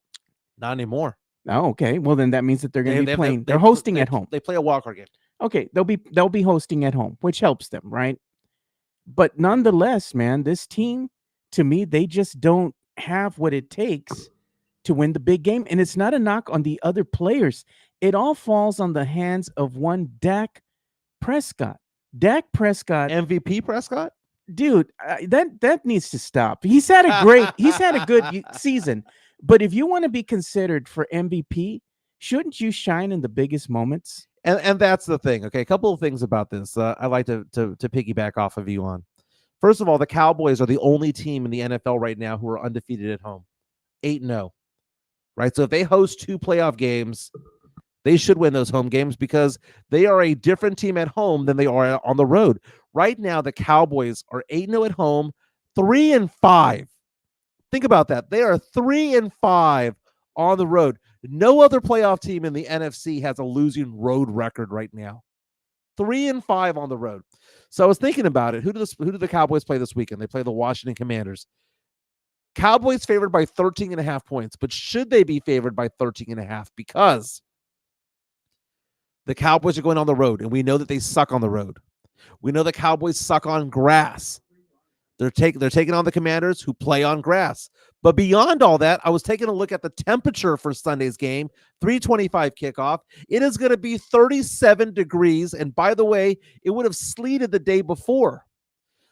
Not anymore. Oh, okay. Well, then that means that they're going to be playing. They're hosting at home. They play a wildcard game. Okay, they'll be hosting at home, which helps them, right? But nonetheless, man, this team, to me, they just don't have what it takes to win the big game. And it's not a knock on the other players. It all falls on the hands of one Dak Prescott. Dak Prescott. MVP Prescott? Dude, that needs to stop. He's had a good season. But if you want to be considered for MVP, shouldn't you shine in the biggest moments? And that's the thing. Okay, a couple of things about this. I'd like to piggyback off of you on. First of all, the Cowboys are the only team in the NFL right now who are undefeated at home, 8-0. Right, so if they host 2 playoff games, they should win those home games because they are a different team at home than they are on the road. Right now, the Cowboys are 8-0 at home, 3-5. Think about that. They are 3-5 on the road. No other playoff team in the NFC has a losing road record right now. 3-5 on the road. So I was thinking about it. Who do the Cowboys play this weekend? They play the Washington Commanders. Cowboys favored by 13.5 points, but should they be favored by 13.5? Because the Cowboys are going on the road, and we know that they suck on the road. We know the Cowboys suck on grass. They're taking on the Commanders, who play on grass. But beyond all that, I was taking a look at the temperature for Sunday's game, 3:25 kickoff. It is going to be 37 degrees, and by the way, it would have sleeted the day before.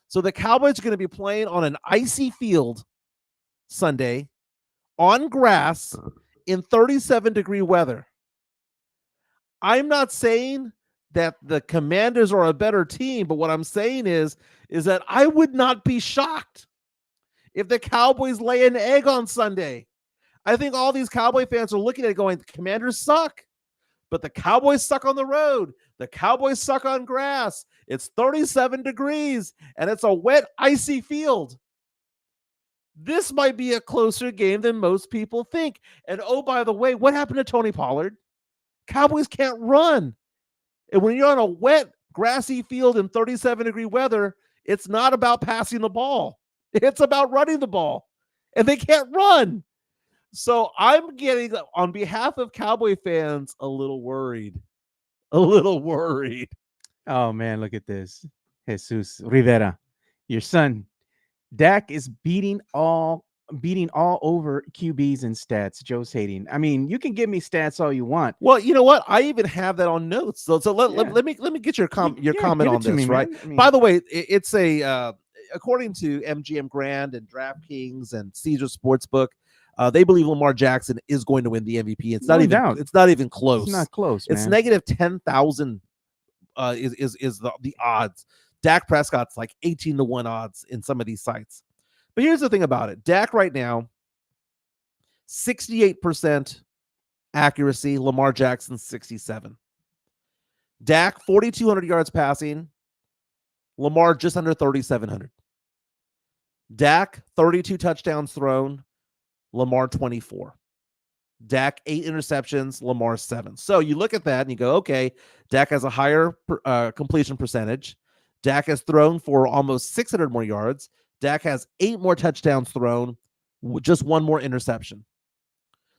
So the Cowboys are going to be playing on an icy field Sunday on grass in 37-degree weather. I'm not saying that the Commanders are a better team, but what I'm saying is that I would not be shocked if the Cowboys lay an egg on Sunday. I think all these Cowboy fans are looking at it going, the Commanders suck, but the Cowboys suck on the road. The Cowboys suck on grass. It's 37 degrees, and it's a wet, icy field. This might be a closer game than most people think. And oh, by the way, what happened to Tony Pollard? Cowboys can't run. And when you're on a wet, grassy field in 37-degree weather, it's not about passing the ball. It's about running the ball. And they can't run. So I'm getting, on behalf of Cowboy fans, a little worried. A little worried. Oh, man, look at this. Jesus Rivera, your son. Dak is beating all over QBs and stats. Joe's hating. I mean, you can give me stats all you want. Well, you know what? I even have that on notes. So let me get your comment on this, me, right? I mean, by the way, it's a according to MGM Grand and DraftKings and Caesar Sportsbook, they believe Lamar Jackson is going to win the MVP. It's not even close. It's not close. It's negative 10,000 is the odds. Dak Prescott's like 18-1 odds in some of these sites. But here's the thing about it. Dak right now, 68% accuracy. Lamar Jackson, 67. Dak, 4,200 yards passing. Lamar, just under 3,700. Dak, 32 touchdowns thrown. Lamar, 24. Dak, 8 interceptions. Lamar, 7. So you look at that and you go, okay, Dak has a higher completion percentage. Dak has thrown for almost 600 more yards. Dak has 8 more touchdowns thrown, just 1 more interception.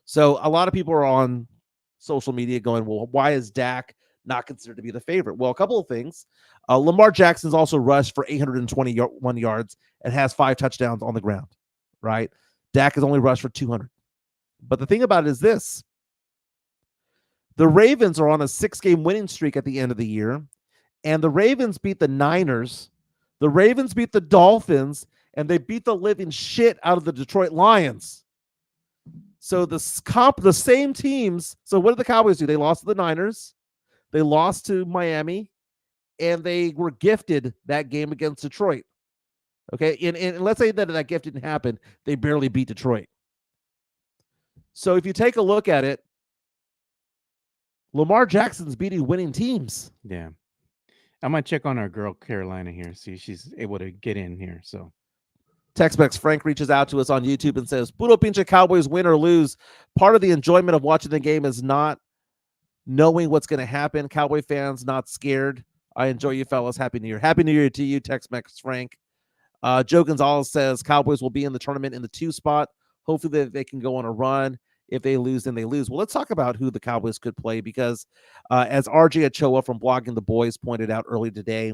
So a lot of people are on social media going, well, why is Dak not considered to be the favorite? Well, a couple of things. Lamar Jackson's also rushed for 821 yards and has 5 touchdowns on the ground, right? Dak has only rushed for 200. But the thing about it is this. The Ravens are on a 6-game winning streak at the end of the year, and the Ravens beat the Niners. The Ravens beat the Dolphins, and they beat the living shit out of the Detroit Lions. So the same teams. So what did the Cowboys do? They lost to the Niners. They lost to Miami, and they were gifted that game against Detroit. Okay, and let's say that gift didn't happen. They barely beat Detroit. So if you take a look at it, Lamar Jackson's beating winning teams. Yeah. I'm going to check on our girl, Carolina, here, see if she's able to get in here. So, Tex-Mex Frank reaches out to us on YouTube and says, Puro pinche Cowboys win or lose. Part of the enjoyment of watching the game is not knowing what's going to happen. Cowboy fans not scared. I enjoy you fellas. Happy New Year. Happy New Year to you, Tex-Mex Frank. Joe Gonzalez says Cowboys will be in the tournament in the 2 spot. Hopefully they can go on a run. If they lose, then they lose. Well, let's talk about who the Cowboys could play because as RJ Ochoa from Blogging the Boys pointed out early today,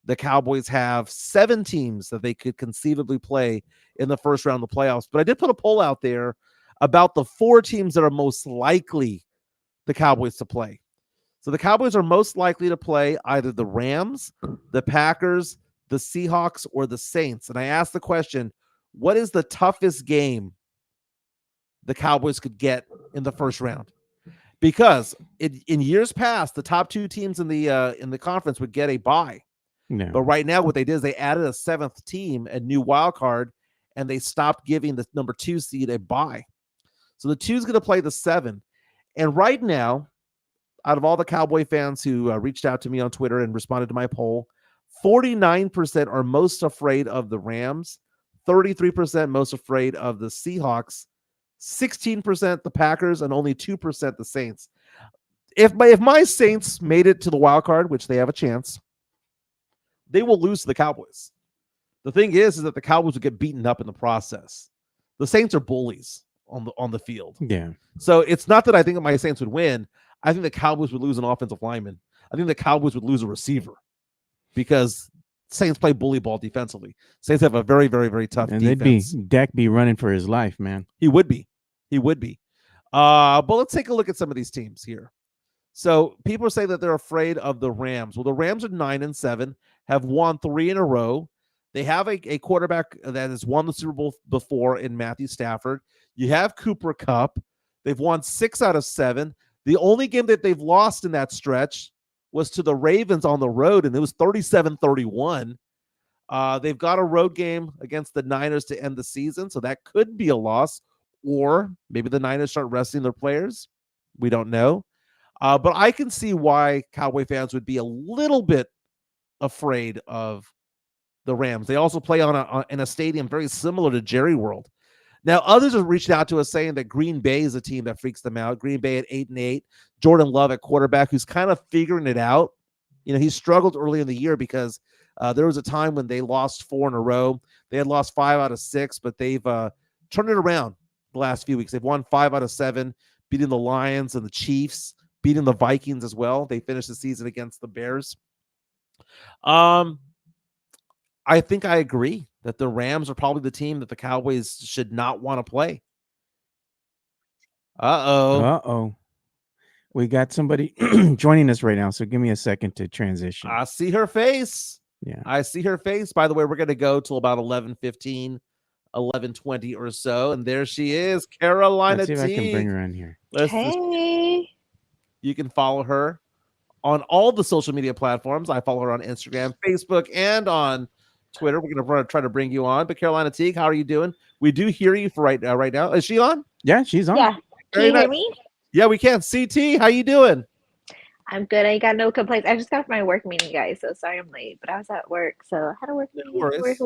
the Cowboys have 7 teams that they could conceivably play in the first round of the playoffs. But I did put a poll out there about the 4 teams that are most likely the Cowboys to play. So the Cowboys are most likely to play either the Rams, the Packers, the Seahawks, or the Saints. And I asked the question, what is the toughest game the Cowboys could get in the first round? Because in years past, the top 2 teams in the conference would get a bye. No. But right now, what they did is they added a 7th team, a new wild card, and they stopped giving the number 2 seed a bye. So the 2 is going to play the 7. And right now, out of all the Cowboy fans who reached out to me on Twitter and responded to my poll, 49% are most afraid of the Rams, 33% most afraid of the Seahawks, 16% the Packers, and only 2% the Saints. If my Saints made it to the wild card, which they have a chance, they will lose to the Cowboys. The thing is that the Cowboys will get beaten up in the process. The Saints are bullies on the field. Yeah. So it's not that I think that my Saints would win. I think the Cowboys would lose an offensive lineman. I think the Cowboys would lose a receiver because Saints play bully ball defensively. Saints have a very, very, very tough defense. Dak be running for his life, man. He would be. But let's take a look at some of these teams here. So people say that they're afraid of the Rams. Well, the Rams are 9-7, have won 3 in a row. They have a quarterback that has won the Super Bowl before in Matthew Stafford. You have Cooper Kupp. They've won 6 out of 7. The only game that they've lost in that stretch was to the Ravens on the road, and it was 37-31. They've got a road game against the Niners to end the season, so that could be a loss. Or maybe the Niners start resting their players. We don't know. But I can see why Cowboy fans would be a little bit afraid of the Rams. They also play in a stadium very similar to Jerry World. Now, others have reached out to us saying that Green Bay is a team that freaks them out. Green Bay at 8-8. Jordan Love at quarterback, who's kind of figuring it out. He struggled early in the year because there was a time when they lost 4 in a row. They had lost 5 out of 6, but they've turned it around the last few weeks. They've won 5 out of 7, beating the Lions and the Chiefs, beating the Vikings as well. They finished the season against the Bears. I think I agree that the Rams are probably the team that the Cowboys should not want to play. Uh-oh. We got somebody joining us right now, so give me a second to transition. I see her face. Yeah. I see her face. By the way, we're going to go till about 11:15, 11:20 or so, and there she is, Carolina Let's see if I can Teague. bring her in here. Hey. You can follow her on all the social media platforms. I follow her on Instagram, Facebook, and on Twitter. We're going to try to bring you on. But Carolina Teague, how are you doing? We do hear you for right now. Is she on? Yeah, she's on. Yeah. Can you hear me? Yeah, we can. CT, how you doing? I'm good. I got no complaints. I just got off my work meeting, guys, so sorry I'm late. But I was at work, so I had a work meeting. worries.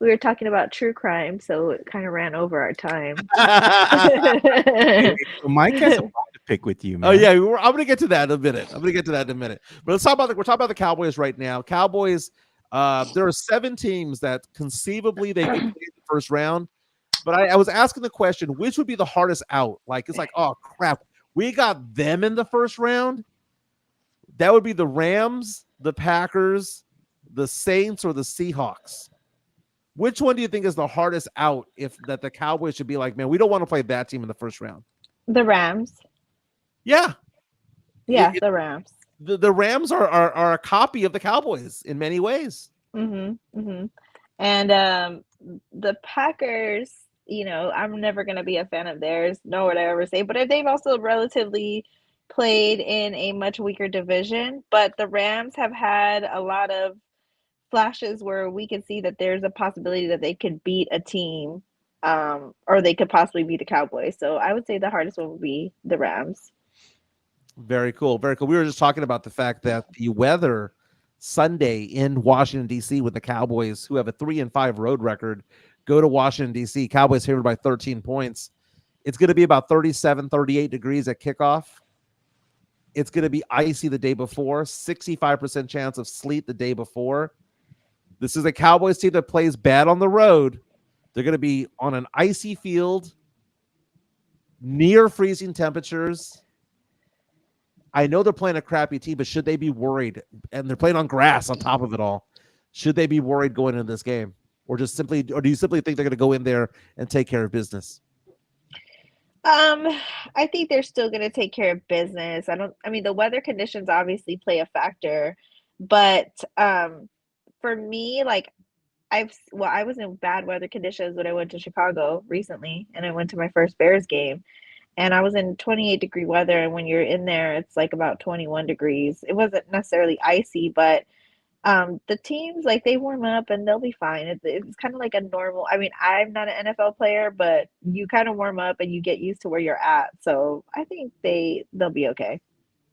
We were talking about true crime, so it kind of ran over our time. Mike has a lot to pick with you, man. Oh yeah, I'm gonna get to that in a minute. But let's talk about we're talking about the Cowboys right now. Cowboys, there are 7 teams that conceivably they could play in the first round. But I was asking the question, which would be the hardest out? Like, it's like, oh crap, we got them in the first round. That would be the Rams, the Packers, the Saints, or the Seahawks. Which one do you think is the hardest out? If that the Cowboys should be like, man, we don't want to play that team in the first round. The Rams. Yeah. The Rams. The Rams are a copy of the Cowboys in many ways. Mm-hmm. Mm-hmm. And the Packers, I'm never going to be a fan of theirs, nor would I ever say. But they've also relatively played in a much weaker division. But the Rams have had a lot of flashes where we can see that there's a possibility that they could beat a team, or they could possibly beat the Cowboys. So I would say the hardest one would be the Rams. Very cool. Very cool. We were just talking about the fact that the weather Sunday in Washington, D.C. with the Cowboys, who have a 3-5 road record, go to Washington, D.C. Cowboys favored by 13 points. It's going to be about 37, 38 degrees at kickoff. It's going to be icy the day before, 65% chance of sleet the day before. This is a Cowboys team that plays bad on the road. They're going to be on an icy field, near freezing temperatures. I know they're playing a crappy team, but should they be worried? And they're playing on grass on top of it all. Should they be worried going into this game? Or do you simply think they're going to go in there and take care of business? I think they're still going to take care of business. The weather conditions obviously play a factor, but for me, like I was in bad weather conditions when I went to Chicago recently, and I went to my first Bears game, and I was in 28-degree weather, and when you're in there, it's like about 21 degrees. It wasn't necessarily icy, but the teams, like, they warm up and they'll be fine. It's kind of like a normal. I'm not an NFL player, but you kind of warm up and you get used to where you're at. So I think they'll be okay.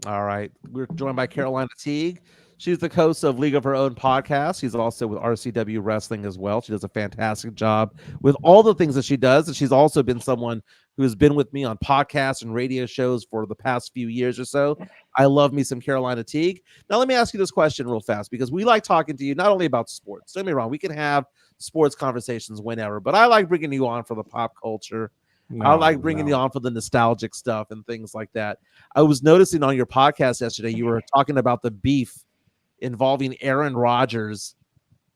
All right. We're joined by Carolina Teague. She's the host of League of Her Own podcast. She's also with RCW Wrestling as well. She does a fantastic job with all the things that she does. And she's also been someone who has been with me on podcasts and radio shows for the past few years or so. I love me some Carolina Teague. Now, let me ask you this question real fast, because we like talking to you not only about sports. Don't get me wrong. We can have sports conversations whenever, but I like bringing you on for the pop culture. I like bringing you on for the nostalgic stuff and things like that. I was noticing on your podcast yesterday, you were talking about the beef involving Aaron Rodgers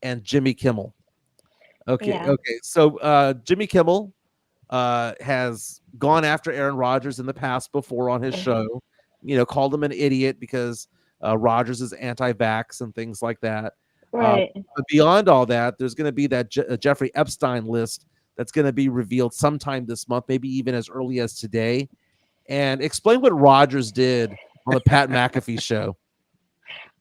and Jimmy Kimmel. Okay. So Jimmy Kimmel has gone after Aaron Rodgers in the past before on his show, called him an idiot because Rodgers is anti-vax and things like that. Right. But beyond all that, there's going to be that Jeffrey Epstein list that's going to be revealed sometime this month, maybe even as early as today. And explain what Rogers did on the Pat McAfee show.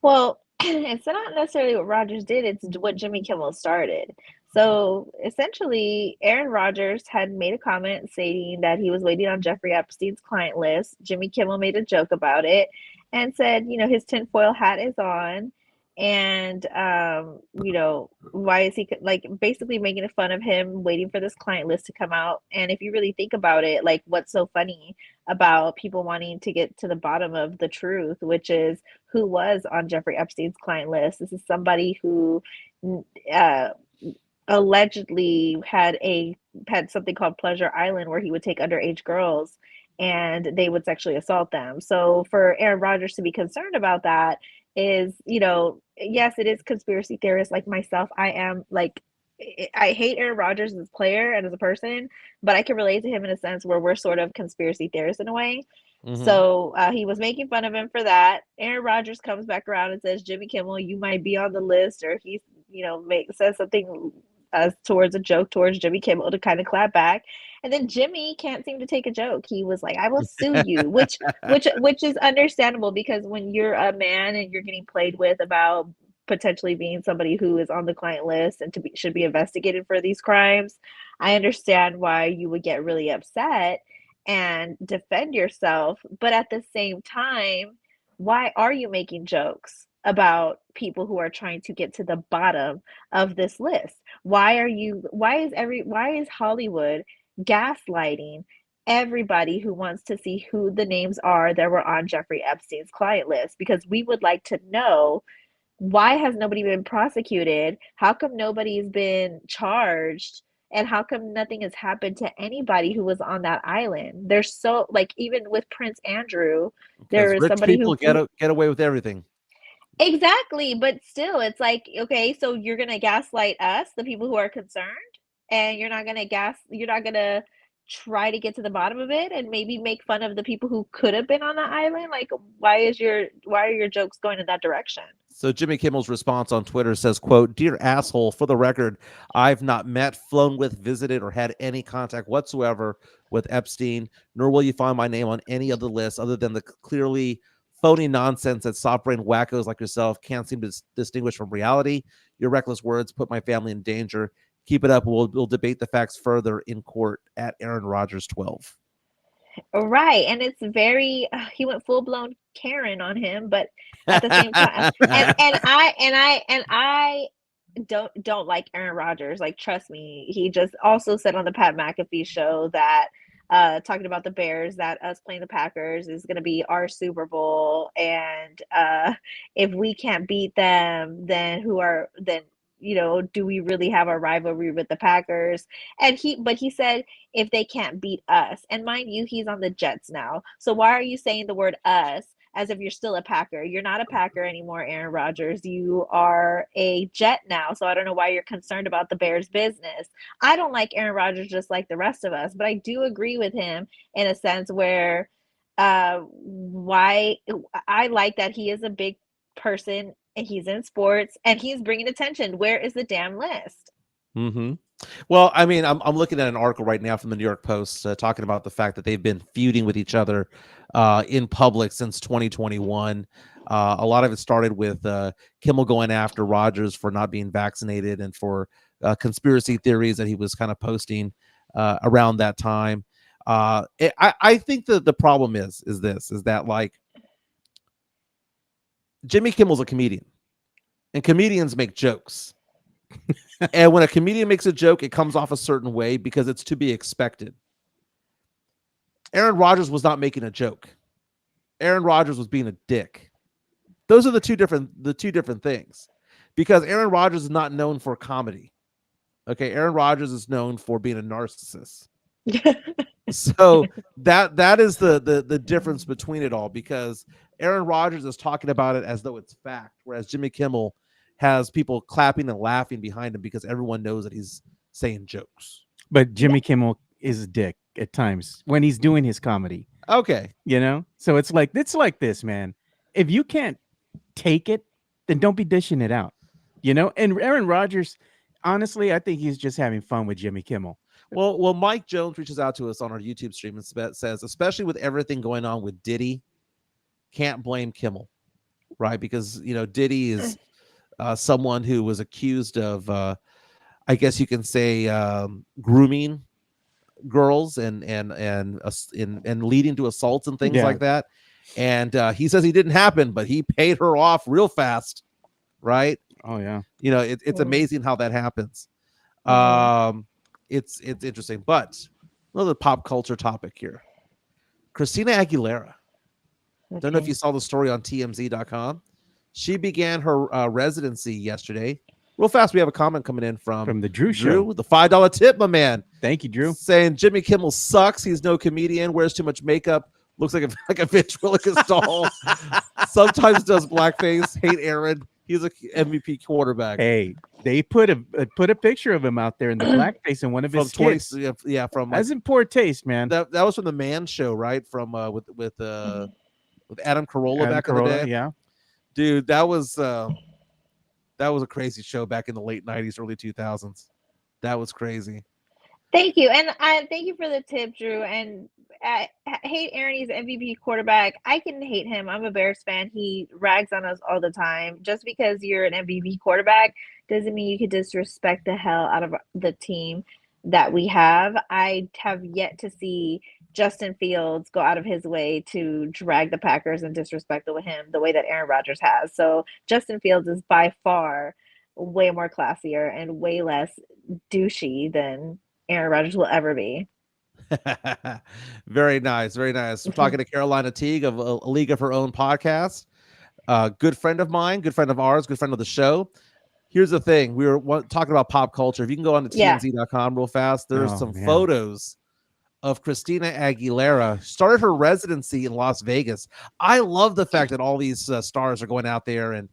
Well, it's not necessarily what Rogers did, it's what Jimmy Kimmel started. So essentially, Aaron Rodgers had made a comment stating that he was waiting on Jeffrey Epstein's client list. Jimmy Kimmel made a joke about it and said, his tinfoil hat is on. And, why is he like basically making fun of him waiting for this client list to come out? And if you really think about it, like, what's so funny about people wanting to get to the bottom of the truth, which is who was on Jeffrey Epstein's client list? This is somebody who allegedly had something called Pleasure Island, where he would take underage girls and they would sexually assault them. So for Aaron Rodgers to be concerned about that is, yes, it is conspiracy theorists like myself. I am like, I hate Aaron Rodgers as a player and as a person, but I can relate to him in a sense where we're sort of conspiracy theorists in a way. Mm-hmm. So he was making fun of him for that. Aaron Rodgers comes back around and says, Jimmy Kimmel, you might be on the list, or he, says something towards a joke towards Jimmy Kimmel to kind of clap back. And then Jimmy can't seem to take a joke. He was like, I will sue you, which is understandable, because when you're a man and you're getting played with about potentially being somebody who is on the client list and should be investigated for these crimes, I understand why you would get really upset and defend yourself. But at the same time, why are you making jokes about people who are trying to get to the bottom of this list? Why is Hollywood gaslighting everybody who wants to see who the names are that were on Jeffrey Epstein's client list? Because we would like to know, why has nobody been prosecuted? How come nobody's been charged? And how come nothing has happened to anybody who was on that island? There's so, like, even with Prince Andrew, there was somebody people who get away with everything. Exactly, but still, it's like, okay, so you're gonna gaslight us, the people who are concerned, and you're not gonna try to get to the bottom of it and maybe make fun of the people who could have been on the island. Like, why are your jokes going in that direction? So Jimmy Kimmel's response on Twitter says, quote, "Dear asshole, for the record, I've not met, flown with, visited, or had any contact whatsoever with Epstein, nor will you find my name on any of the lists other than the clearly phony nonsense that soft-brain wackos like yourself can't seem to distinguish from reality. Your reckless words put my family in danger. Keep it up. We'll debate the facts further in court at Aaron Rodgers 12. Right, and it's very he went full-blown Karen on him, but at the same time, and I don't like Aaron Rodgers. Like, trust me, he just also said on the Pat McAfee show that talking about the Bears, that us playing the Packers is going to be our Super Bowl, and if we can't beat them, then do we really have a rivalry with the Packers? And he said, if they can't beat us, and mind you, he's on the Jets now. So why are you saying the word us as if you're still a Packer? You're not a Packer anymore, Aaron Rodgers. You are a Jet now. So I don't know why you're concerned about the Bears business. I don't like Aaron Rodgers just like the rest of us, but I do agree with him in a sense where why I like that he is a big person and he's in sports and he's bringing attention. Where is the damn list? Mm-hmm. Well, I mean, I'm looking at an article right now from the New York Post talking about the fact that they've been feuding with each other in public since 2021. A lot of it started with Kimmel going after Rodgers for not being vaccinated and for conspiracy theories that he was kind of posting around that time. I think the problem is that, like, Jimmy Kimmel's a comedian, and comedians make jokes. And when a comedian makes a joke, it comes off a certain way because it's to be expected. Aaron Rodgers was not making a joke. Aaron Rodgers was being a dick. Those are the two different things. Because Aaron Rodgers is not known for comedy. Okay, Aaron Rodgers is known for being a narcissist. So that is the difference between it all, because Aaron Rodgers is talking about it as though it's fact, whereas Jimmy Kimmel has people clapping and laughing behind him because everyone knows that he's saying jokes. But Jimmy Kimmel is a dick at times when he's doing his comedy. Okay. So it's like this, man. If you can't take it, then don't be dishing it out. You know, and Aaron Rodgers, honestly, I think he's just having fun with Jimmy Kimmel. Well, Mike Jones reaches out to us on our YouTube stream and says, especially with everything going on with Diddy, can't blame Kimmel, right? Because Diddy is someone who was accused of, I guess you can say, grooming girls and leading to assaults and things like that. And he says he didn't happen, but he paid her off real fast, right? Oh yeah. It's amazing how that happens. It's interesting, but another pop culture topic here. Christina Aguilera. Okay. Don't know if you saw the story on TMZ.com. She began her residency yesterday. Real fast, we have a comment coming in from the Drew Show. The $5 tip, my man. Thank you, Drew. Saying Jimmy Kimmel sucks. He's no comedian. Wears too much makeup. Looks like a ventriloquist doll. Sometimes does blackface. Hate Aaron. He's a MVP quarterback. Hey, they put a picture of him out there in the blackface in one of his skits. From that's in poor taste, man. That was from the Man Show, right? From with Adam Carolla back in the day. Yeah, dude, that was a crazy show back in the late 90s, early 2000s. That was crazy. Thank you. And thank you for the tip, Drew. And I hate Aaron. He's an MVP quarterback. I can hate him. I'm a Bears fan. He rags on us all the time. Just because you're an MVP quarterback doesn't mean you can disrespect the hell out of the team that we have. I have yet to see Justin Fields go out of his way to drag the Packers and disrespect him the way that Aaron Rodgers has. So Justin Fields is by far way more classier and way less douchey than Aaron Rodgers will ever be. Very nice. Very nice. We're talking to Carolina Teague of a League of Her Own podcast. Good friend of mine, good friend of ours, good friend of the show. Here's the thing. We were talking about pop culture. If you can go on to TMZ.com real fast, there's some photos of Christina Aguilera. Started her residency in Las Vegas. I love the fact that all these stars are going out there and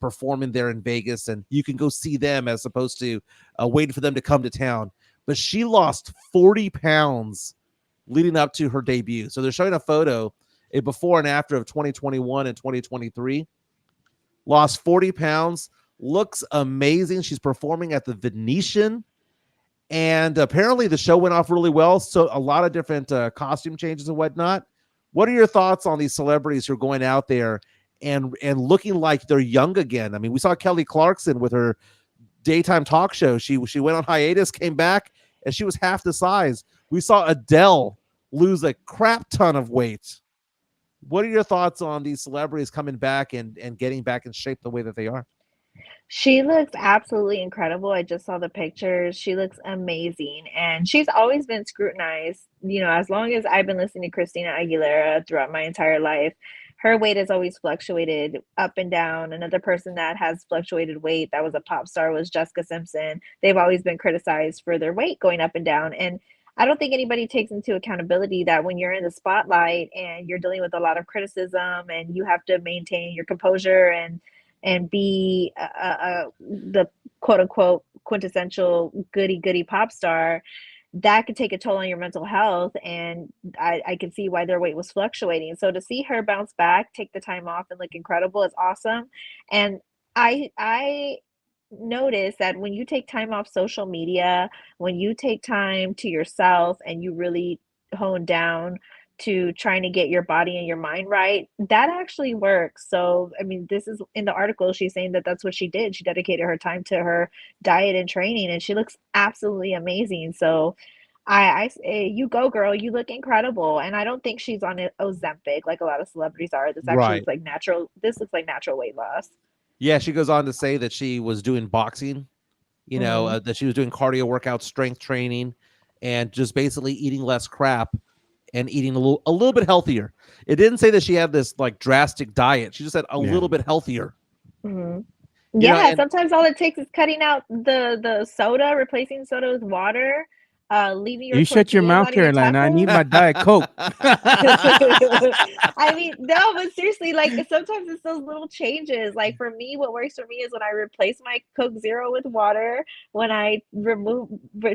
performing there in Vegas, and you can go see them as opposed to waiting for them to come to town. But she lost 40 pounds leading up to her debut. So they're showing a photo, a before and after of 2021 and 2023. Lost 40 pounds. Looks amazing. She's performing at the Venetian. And apparently the show went off really well. So a lot of different costume changes and whatnot. What are your thoughts on these celebrities who are going out there and looking like they're young again? I mean, we saw Kelly Clarkson with her daytime talk show. She went on hiatus, came back, and she was half the size. We saw Adele lose a crap ton of weight. What are your thoughts on these celebrities coming back and getting back in shape the way that they are? She looks absolutely incredible. I just saw the pictures. She looks amazing. And she's always been scrutinized. As long as I've been listening to Christina Aguilera throughout my entire life, her weight has always fluctuated up and down. Another person that has fluctuated weight that was a pop star was Jessica Simpson. They've always been criticized for their weight going up and down. And I don't think anybody takes into accountability that when you're in the spotlight and you're dealing with a lot of criticism and you have to maintain your composure and be the quote unquote quintessential goody pop star, that could take a toll on your mental health. And I can see why their weight was fluctuating. So to see her bounce back, take the time off and look incredible is awesome. And I notice that when you take time off social media, when you take time to yourself and you really hone down to trying to get your body and your mind right, that actually works. So, I mean, this is in the article, she's saying that that's what she did. She dedicated her time to her diet and training, and she looks absolutely amazing. So I say, you go, girl, you look incredible. And I don't think she's on Ozempic like a lot of celebrities are. This actually looks like natural. This looks like natural weight loss. Yeah, she goes on to say that she was doing boxing, that she was doing cardio workouts, strength training, and just basically eating less crap and eating a little bit healthier. It didn't say that she had this like drastic diet. She just said a little bit healthier. Mm-hmm. Yeah, sometimes all it takes is cutting out the soda, replacing soda with water. Leaving your shut your mouth, Carolina. I need my Diet Coke. I mean, no, but seriously, like sometimes it's those little changes. Like for me, what works for me is when I replace my Coke Zero with water, when I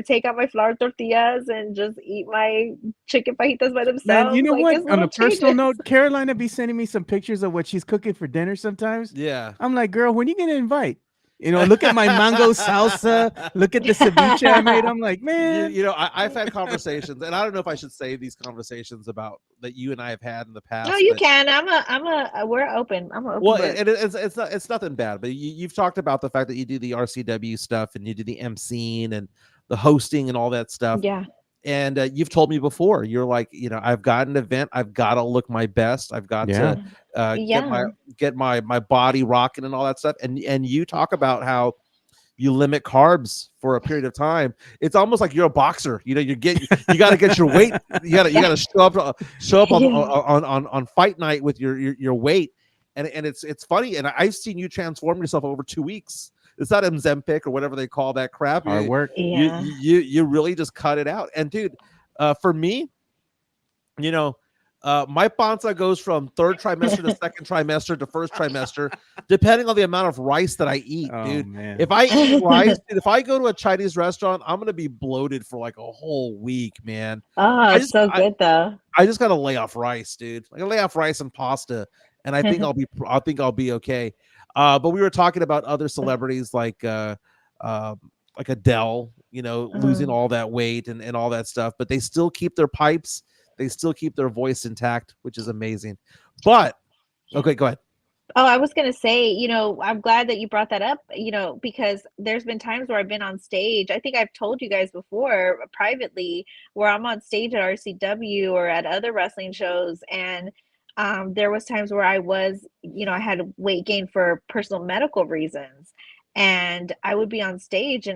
take out my flour tortillas and just eat my chicken fajitas by themselves. Man, you know like, what? On a personal note, Carolina be sending me some pictures of what she's cooking for dinner sometimes. Yeah. I'm like, girl, when are you going to invite? You know, look at my mango salsa. Look at the ceviche I made. I'm like, man. I've had conversations, and I don't know if I should say these conversations about that you and I have had in the past. No, you can. We're open. I'm open. Well, it's nothing bad, but you've talked about the fact that you do the RCW stuff and you do the emceeing and the hosting and all that stuff. Yeah. And you've told me before, you're like, I've got an event, I've got to look my best, I've got to get my body rocking and all that stuff. And you talk about how you limit carbs for a period of time. It's almost like you're a boxer. You got to get your weight. You got to show up on fight night with your weight. And it's funny. And I've seen you transform yourself over 2 weeks. It's not Ozempic or whatever they call that crap. Hard work. Yeah. You really just cut it out. And dude, for me, my panza goes from third trimester to second trimester to first trimester, depending on the amount of rice that I eat, dude. Man. If I eat rice, dude, if I go to a Chinese restaurant, I'm gonna be bloated for like a whole week, man. Oh, it's so good though. I just gotta lay off rice, dude. I gotta lay off rice and pasta, and I think I'll be okay. But we were talking about other celebrities like Adele, losing all that weight and all that stuff, but they still keep their pipes. They still keep their voice intact, which is amazing. But okay, go ahead. Oh, I was going to say, I'm glad that you brought that up, because there's been times where I've been on stage. I think I've told you guys before privately where I'm on stage at RCW or at other wrestling shows. And there was times where I was, I had weight gain for personal medical reasons. And I would be on stage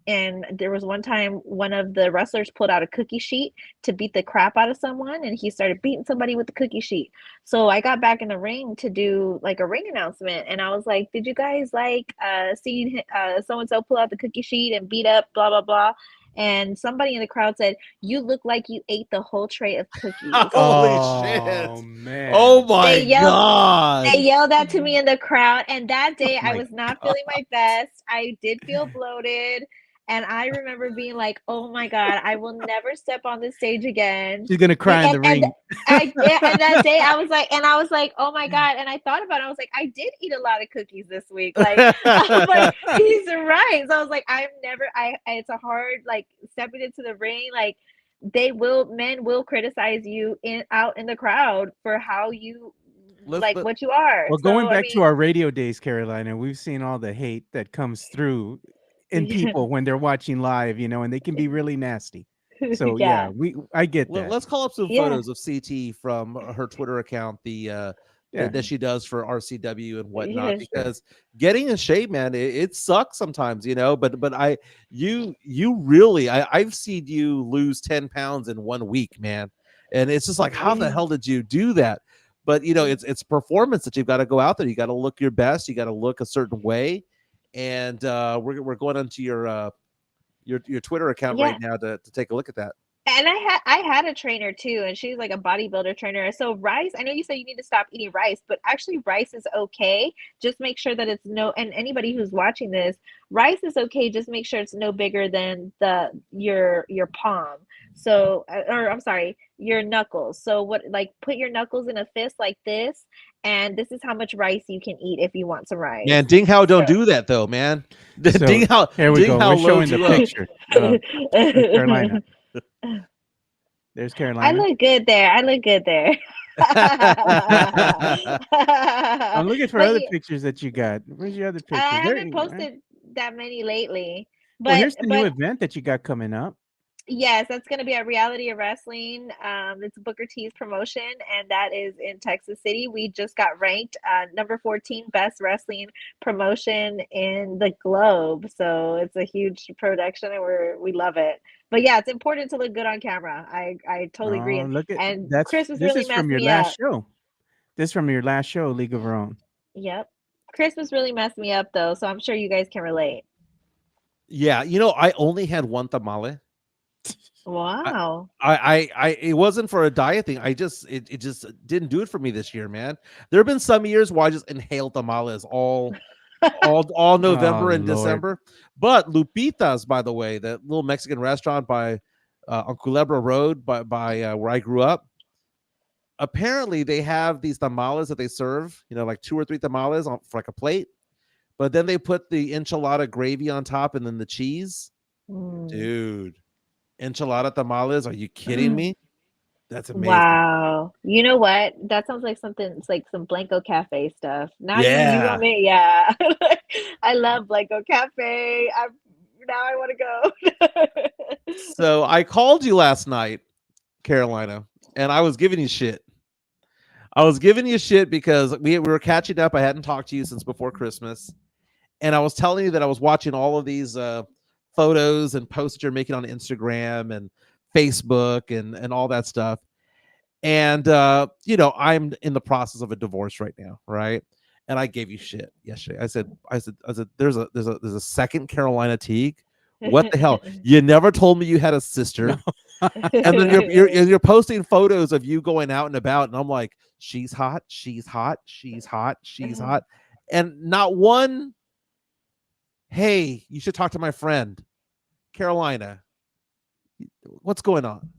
and there was one time one of the wrestlers pulled out a cookie sheet to beat the crap out of someone, and he started beating somebody with the cookie sheet. So I got back in the ring to do like a ring announcement, and I was like, did you guys like seeing so-and-so pull out the cookie sheet and beat up blah, blah, blah? And somebody in the crowd said, you look like you ate the whole tray of cookies. Holy shit. Oh, man. Oh, my God. They yelled that to me in the crowd. And that day, I was not feeling my best. I did feel bloated. And I remember being like, oh, my God, I will never step on this stage again. She's going to cry in the ring. And that day, I was like, oh, my God. And I thought about it. I was like, I did eat a lot of cookies this week. Like, he's right. So I was like, it's a hard, like, stepping into the ring. Like, men will criticize you out in the crowd for how you, what you are. Well, going back to our radio days, Carolina, we've seen all the hate that comes through in people when they're watching live, and they can be really nasty. So yeah, I get that. Let's call up some photos of CT from her Twitter account, that she does for RCW and whatnot, because getting in shape, man, it sucks sometimes, but you really, I've seen you lose 10 pounds in 1 week, man. And it's just like, how the hell did you do that? But it's performance that you've got to go out there. You got to look your best. You got to look a certain way. And we're going onto your Twitter account right now to take a look at that. And I had a trainer too, and she's like a bodybuilder trainer. So rice, I know you said you need to stop eating rice, but actually rice is okay. Just make sure that it's and anybody who's watching this, rice is okay. Just make sure it's no bigger than your palm. So, or I'm sorry, your knuckles. So put your knuckles in a fist like this, and this is how much rice you can eat if you want some rice. Man, Ding Hao don't do that though, man. So, Ding Hao, here we go. We're showing the picture. Carolina. There's Carolina. I look good there. I'm looking for other pictures that you got. Where's your other pictures? I haven't posted that many lately. But here's the new event that you got coming up. Yes, that's going to be at Reality of Wrestling. It's Booker T's promotion, and that is in Texas City. We just got ranked number 14 best wrestling promotion in the globe. So it's a huge production, and we love it. But yeah, it's important to look good on camera. I totally agree. And Chris was really messing me up. This is from your last show, League of Our Own. Yep. Chris was really messing me up though, so I'm sure you guys can relate. Yeah, I only had one tamale. Wow. I it wasn't for a diet thing. It just didn't do it for me this year, man. There have been some years where I just inhaled tamales all November and Lord. December. But Lupita's, by the way, that little Mexican restaurant by on Culebra Road by where I grew up, apparently they have these tamales that they serve, like 2 or 3 tamales for like a plate. but then they put the enchilada gravy on top and then the cheese. Dude, enchilada tamales? Are you kidding me? That's amazing. Wow. You know what? That sounds like something. It's like some Blanco Cafe stuff. Now you want me? Yeah. I love Blanco Cafe. Now I want to go. So I called you last night, Carolina, and I was giving you shit. I was giving you shit because we were catching up. I hadn't talked to you since before Christmas. And I was telling you that I was watching all of these photos and posts you're making on Instagram and Facebook and all that stuff. And, you know, I'm in the process of a divorce right now. Right. And I gave you shit yesterday. I said, there's a second Carolina Teague. What the hell? You never told me you had a sister. No. And then you're posting photos of you going out and about. And I'm like, she's hot. She's hot. She's hot. She's hot. And not one. Hey, you should talk to my friend, Carolina. What's going on?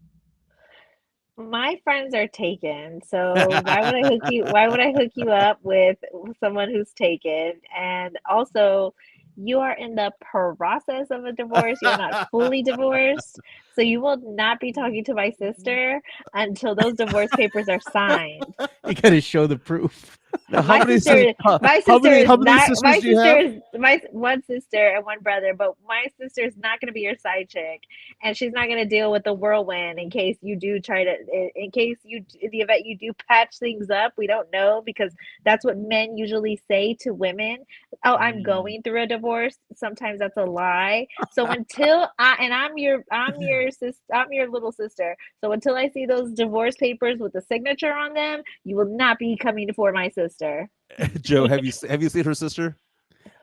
My friends are taken, so why would I hook you? Why would I hook you up with someone who's taken? And also, you are in the process of a divorce. You're not fully divorced, so you will not be talking to my sister until those divorce papers are signed. You got to show the proof. Now, my sister is not my sister is my one sister and one brother, but my sister is not going to be your side chick, and she's not going to deal with the whirlwind in case you do try to, in the event you do patch things up. We don't know, because that's what men usually say to women. Oh, I'm going through a divorce. Sometimes that's a lie. So until I'm your little sister. So until I see those divorce papers with the signature on them, you will not be coming for my sister. Joe, have you seen her sister?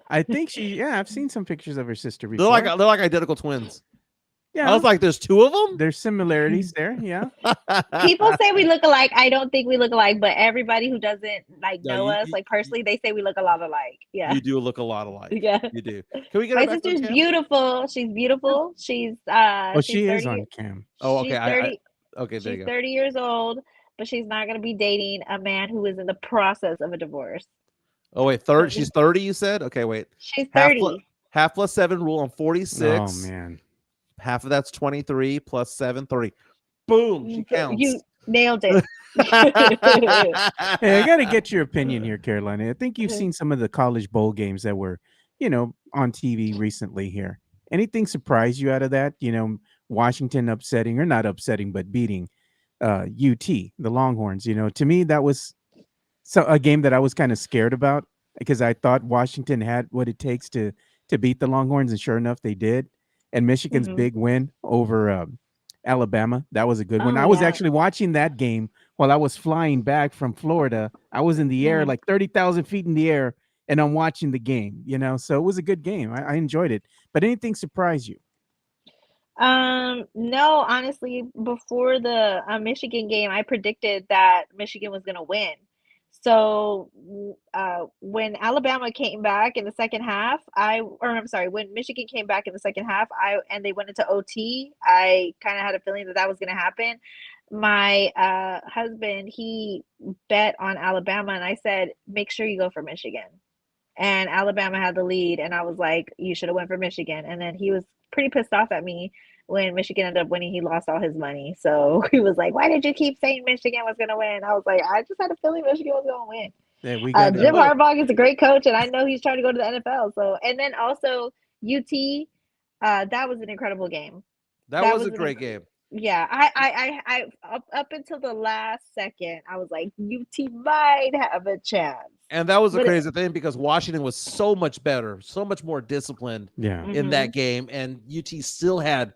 I think I've seen some pictures of her sister before. They're like identical twins. Yeah. I was like, there's two of them? There's similarities there, yeah. People say we look alike. I don't think we look alike, but everybody who doesn't know us, like personally, they say we look a lot alike. Yeah. You do look a lot alike. Yeah. You do. Can we get my sister's beautiful. She's beautiful. She's she is on cam. Oh, okay. She's 30 years old, but she's not going to be dating a man who is in the process of a divorce. Oh, wait, she's 30, you said? Okay, wait. She's 30. Half plus 7 rule on 46. Oh, man. Half of that's 23 plus 7, 30. Boom, she counts. You nailed it. Hey, I got to get your opinion here, Carolina. I think you've seen some of the college bowl games that were, on TV recently here. Anything surprise you out of that? Washington upsetting, or not upsetting, but beating UT, the Longhorns. To me, that was a game that I was kind of scared about, because I thought Washington had what it takes to beat the Longhorns, and sure enough, they did. And Michigan's big win over Alabama, that was a good one. I was actually watching that game while I was flying back from Florida. I was in the air, like 30,000 feet in the air, and I'm watching the game, so it was a good game. I enjoyed it. But anything surprise you? No, honestly, before the Michigan game, I predicted that Michigan was going to win. So when Alabama came back in the second half, when Michigan came back in the second half, and they went into OT, I kind of had a feeling that was going to happen. My husband, he bet on Alabama, and I said, make sure you go for Michigan. And Alabama had the lead, and I was like, you should have went for Michigan. And then he was pretty pissed off at me when Michigan ended up winning. He lost all his money. So he was like, why did you keep saying Michigan was going to win? I was like, I just had a feeling Michigan was going to win. Yeah, Jim Harbaugh is a great coach, and I know he's trying to go to the NFL. So, and then also UT, that was an incredible game. That was a great game. Yeah, I up until the last second, I was like, UT might have a chance. And that was a crazy thing, because Washington was so much better, so much more disciplined in that game, and UT still had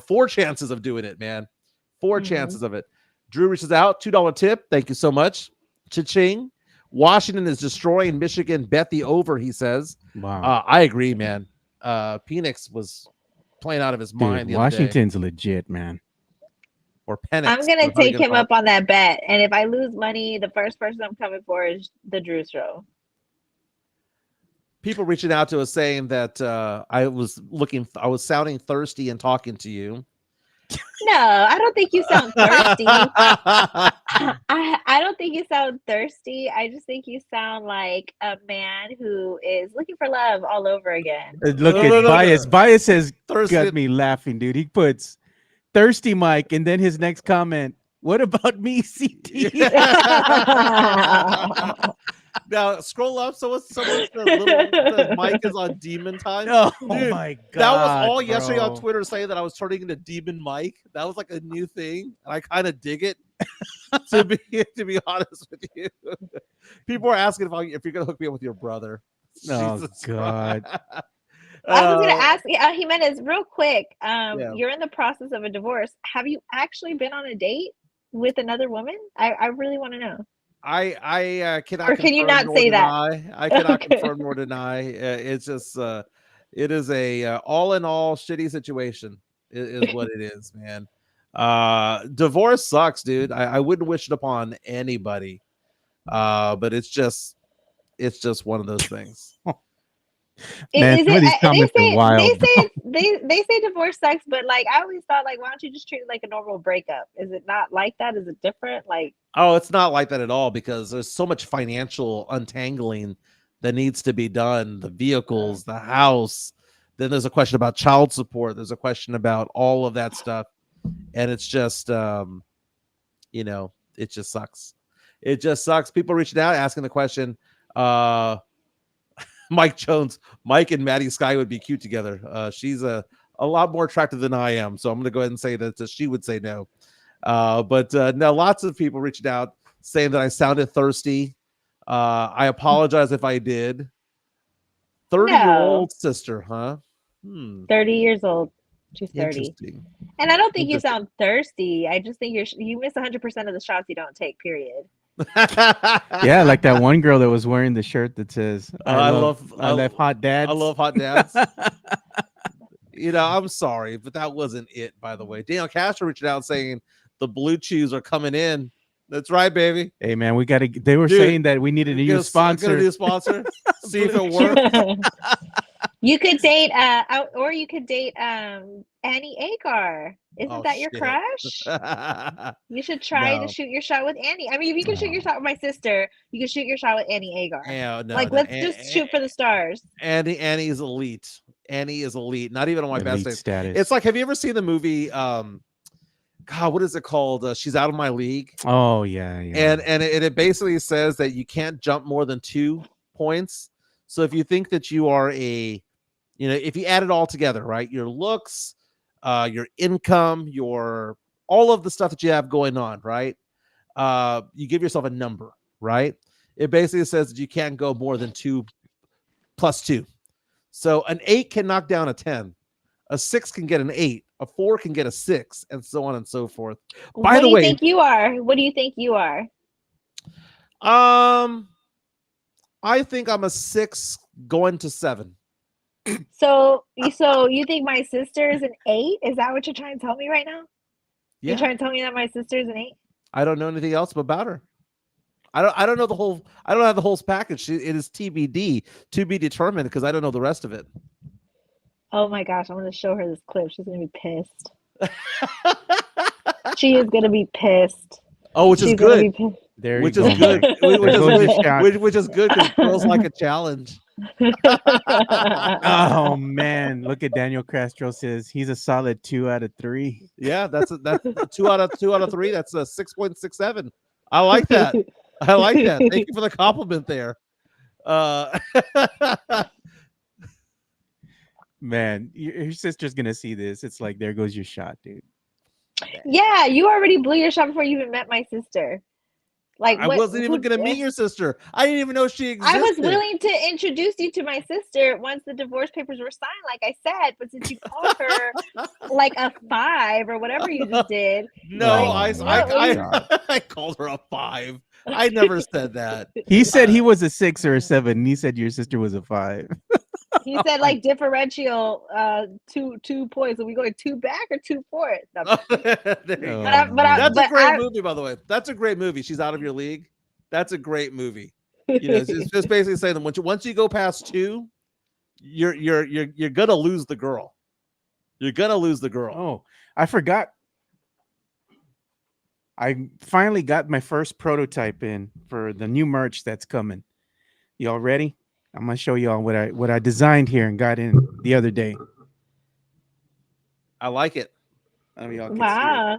four chances of doing it, man. Four chances of it. Drew reaches out, $2 tip. Thank you so much. Cha-ching. Washington is destroying Michigan. Bet the over, he says. Wow. I agree, man. Penix was playing out of his mind. Washington's legit, man. Or Penix. I'm going to take him up on that bet. And if I lose money, the first person I'm coming for is the Drew Show. People reaching out to us saying that I was sounding thirsty and talking to you. No, I don't think you sound thirsty. I don't think you sound thirsty. I just think you sound like a man who is looking for love all over again. Look at Bias. Bias has got me laughing, dude. He puts thirsty Mike, and then his next comment, what about me, CT? Now scroll up. Someone says Mike is on demon time. Oh Dude, my god! That was all yesterday bro. on Twitter saying that I was turning into Demon Mike. That was like a new thing, and I kind of dig it. to be honest with you, people are asking if you're gonna hook me up with your brother. Oh Jesus god! I was gonna ask Jimenez real quick. Yeah. You're in the process of a divorce. Have you actually been on a date with another woman? I really want to know. I cannot. Or can you confirm not nor say that? deny. I cannot Okay. confirm nor deny. It's just it is a all in all shitty situation. Is what it is, man. Divorce sucks, dude. I wouldn't wish it upon anybody. But it's just one of those things. Man, some of these comments are wild. They say divorce sucks, but like I always thought, like, why don't you just treat it like a normal breakup? Is it not like that? Is it different? Like, oh, it's not like that at all because there's so much financial untangling that needs to be done. The vehicles, the house. Then there's a question about child support. There's a question about all of that stuff, and it's just it just sucks. It just sucks. People reaching out asking the question. Mike Jones, Mike and Maddie Sky would be cute together. She's a lot more attractive than I am, so I'm going to go ahead and say that she would say no. But no, lots of people reached out saying that I sounded thirsty. I apologize if I did. 30-year-old sister, huh? 30 years old. She's 30. Interesting. And I don't think you sound thirsty. I just think you miss 100% of the shots you don't take, period. Yeah, like that one girl that was wearing the shirt that says I love hot dads. I love hot dads. I'm sorry, but that wasn't it, by the way. Daniel Castro reached out saying the Blue Chews are coming in. That's right, baby. Hey man, they were saying that we needed a new sponsor. Get a new sponsor. See if it works. You could date or you could date Annie Agar. Isn't that your crush? You should try to shoot your shot with Annie. I mean, if you can shoot your shot with my sister, you can shoot your shot with Annie Agar. Let's just shoot for the stars. Annie is elite. Annie is elite. Not even on my best day. Status. It's like, have you ever seen the movie? God, what is it called? She's Out of My League. Oh yeah. And it basically says that you can't jump more than 2 points. So if you think that you are if you add it all together, right? Your looks, your income, your all of the stuff that you have going on, right? You give yourself a number, right? It basically says that you can't go more than 2 plus 2. So an 8 can knock down a 10. A 6 can get an 8. A 4 can get a 6, and so on and so forth. By the way, what do you think you are? What do you think you are? I think I'm a 6 going to 7. So you think my sister is an 8? Is that what you're trying to tell me right now? Yeah. You're trying to tell me that my sister is an 8? I don't know anything else about her. I don't know the whole. I don't have the whole package. It is TBD, to be determined, because I don't know the rest of it. Oh my gosh, I'm going to show her this clip. She's going to be pissed. She is going to be pissed. Oh, which is good. Which is good. Which is good because it feels like a challenge. Oh man, look at Daniel Castro says he's a solid 2 out of 3. Yeah, that's 2 out of 3. That's a 6.67. I like that. I like that. Thank you for the compliment there. Man, your sister's gonna see this. It's like, there goes your shot, dude. Yeah, you already blew your shot before you even met my sister. Like, I wasn't even gonna meet your sister. I didn't even know she existed. I was willing to introduce you to my sister once the divorce papers were signed, like I said. But since you called her like a 5 or whatever you just did, I called her a 5. I never said that. He said he was a 6 or a 7. And he said your sister was a 5. He said like differential 2 points. Are we going 2 back or 2 forward? That's a great movie, by the way. That's a great movie. She's Out of Your League. That's a great movie. It's just basically saying that once you go past 2, you're gonna lose the girl. You're gonna lose the girl. Oh, I forgot I finally got my first prototype in for the new merch that's coming. Y'all ready? I'm gonna show y'all what I designed here and got in the other day. I like it. I mean, y'all can Wow.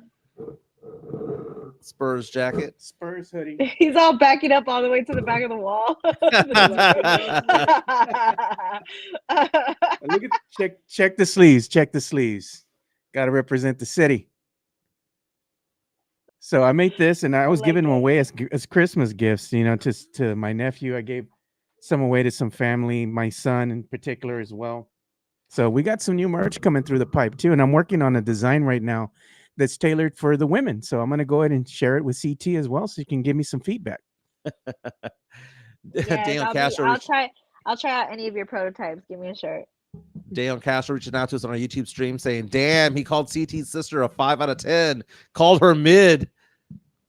Spurs jacket. see it. Spurs hoodie. He's all backing up all the way to the back of the wall. Look at check the sleeves. Check the sleeves. Got to represent the city. So I made this, and I was giving them away as Christmas gifts. You know, to my nephew. I gave some away to some family, my son in particular as well. So we got some new merch coming through the pipe too, and I'm working on a design right now that's tailored for the women. So I'm going to go ahead and share it with CT as well, so you can give me some feedback. Yes, I'll try out any of your prototypes. Give me a shirt. Dale Castro reaching out to us on our YouTube stream saying, "Damn, he called CT's sister a 5 out of 10. Called her mid."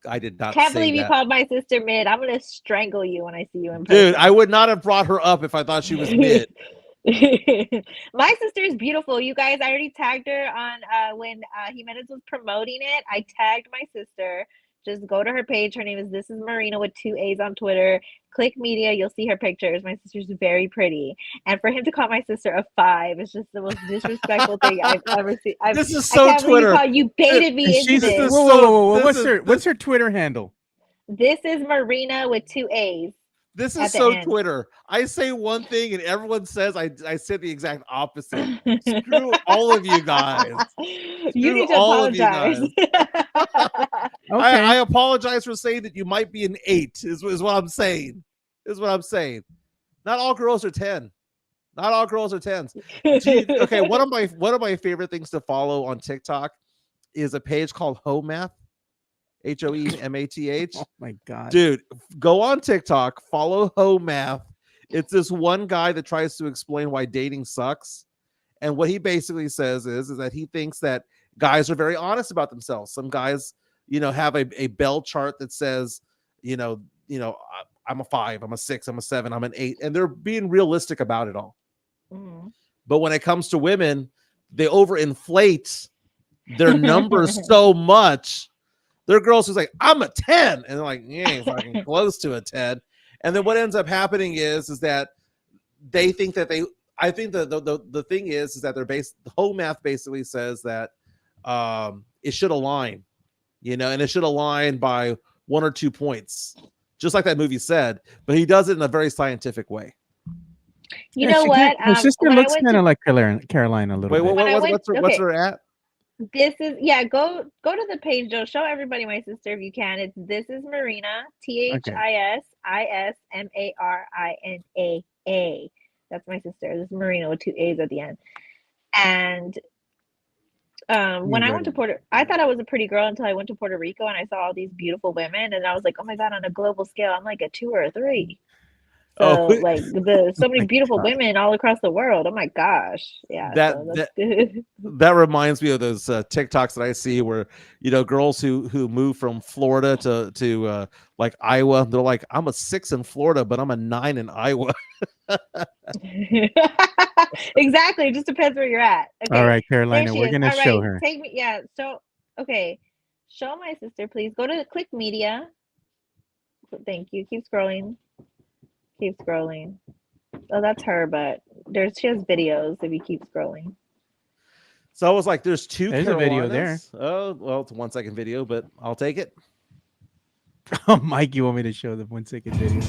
I did not. Can't believe that. you called my sister mid. I'm gonna strangle you when I see you in person. Dude, I would not have brought her up if I thought she was mid. My sister is beautiful. You guys, I already tagged her on when Jimenez was promoting it. I tagged my sister. Just go to her page. Her name is This Is Marina with 2 A's on Twitter. Click media. You'll see her pictures. My sister's very pretty. And for him to call my sister a 5 is just the most disrespectful thing I've ever seen. This is so Twitter. You baited me into this. Whoa. What's her Twitter handle? This is Marina with 2 A's. This is so Twitter. I say one thing and everyone says I said the exact opposite. Screw all of you guys. You need to apologize. I apologize for saying that you might be an 8 is what I'm saying. Is what I'm saying. Not all girls are 10. Not all girls are 10s. Okay, one of my favorite things to follow on TikTok is a page called HoMath. HOEMATH. Oh my god. Dude, go on TikTok, follow HoMath. It's this one guy that tries to explain why dating sucks. And what he basically says is that he thinks that guys are very honest about themselves. Some guys, have a bell chart that says, I'm a 5, I'm a 6, I'm a 7, I'm an 8, and they're being realistic about it all. Mm-hmm. But when it comes to women, they overinflate their numbers so much. There are girls who's like, I'm a 10. And they're like, you ain't fucking close to a 10. And then what ends up happening is that they think that I think the thing is that the HoMath basically says that it should align, and it should align by 1 or 2 points, just like that movie said, but he does it in a very scientific way. You know what? Her sister looks kind of like Carolina a little bit. What's her at? This is go to the page, Joe. Show everybody my sister if you can. It's This Is Marina, ThisIsMarina. That's my sister. This is Marina with 2 A's at the end. And when I went to I thought I was a pretty girl until I went to Puerto Rico and I saw all these beautiful women, and I was like, oh my god, on a global scale, I'm like a 2 or a 3. So so many beautiful women all across the world. Oh my gosh. Yeah. That's good. That reminds me of those TikToks that I see where, girls who move from Florida to like Iowa, they're like, I'm a 6 in Florida, but I'm a 9 in Iowa. Exactly. It just depends where you're at. Okay. All right, Carolina, we're going to show her. Take me. Yeah. So, okay. Show my sister, please. Go to click media. Thank you. Keep scrolling. Keep scrolling. Oh, that's her, but she has videos if you keep scrolling. So I was like, there's a video there. Oh, well, it's a 1 second video, but I'll take it. Oh, Mike, you want me to show the 1 second video?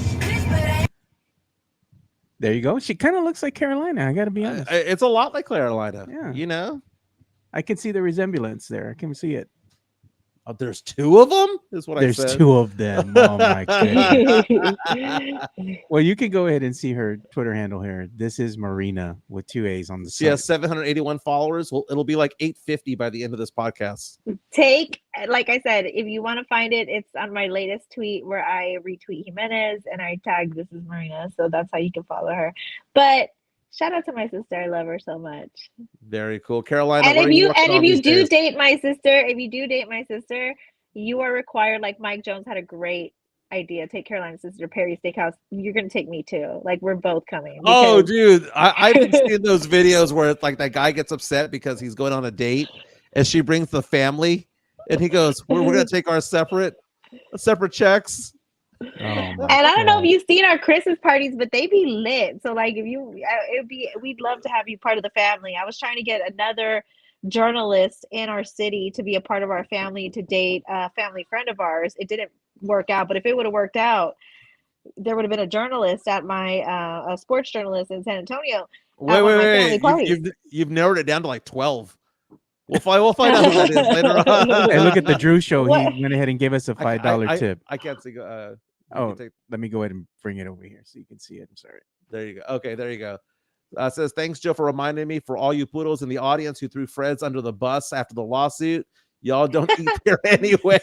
There you go. She kind of looks like Carolina. I got to be honest. It's a lot like Carolina. Yeah. I can see the resemblance there. I can see it. Oh, there's 2 of them? Is what I said. There's 2 of them. Oh my goodness. Well, you can go ahead and see her Twitter handle here. This is Marina with 2 A's on the side. She has 781 followers. Well, it'll be like 850 by the end of this podcast. Like I said, if you want to find it, it's on my latest tweet where I retweet Jimenez and I tag This Is Marina. So that's how you can follow her. But shout out to my sister. I love her so much. Very cool. Carolina. And if you do date my sister, you are required, like Mike Jones had a great idea. Take Carolina's sister to Perry Steakhouse. You're going to take me too. Like, we're both coming. Oh, dude. I've been seeing those videos where it's like that guy gets upset because he's going on a date and she brings the family And he goes, "We're gonna take our separate checks." Oh my And I don't know if God. you've seen our Christmas parties, but they be lit. So like, if you, we'd love to have you part of the family. I was trying to get another journalist in our city to be a part of our family to date a family friend of ours. It didn't work out, but if it would have worked out, there would have been a journalist at my a sports journalist in San Antonio at one of my family parties. You've narrowed it down to like 12. We'll find out who that is later on. Hey, look at the Drew show. What? He went ahead and gave us a $5 tip. I can't see. Let me go ahead and bring it over here so you can see it. I'm sorry. There you go. Okay, there you go. Says, thanks, Joe, for reminding me. For all you poodles in the audience who threw Freds under the bus after the lawsuit, y'all don't eat there anyway.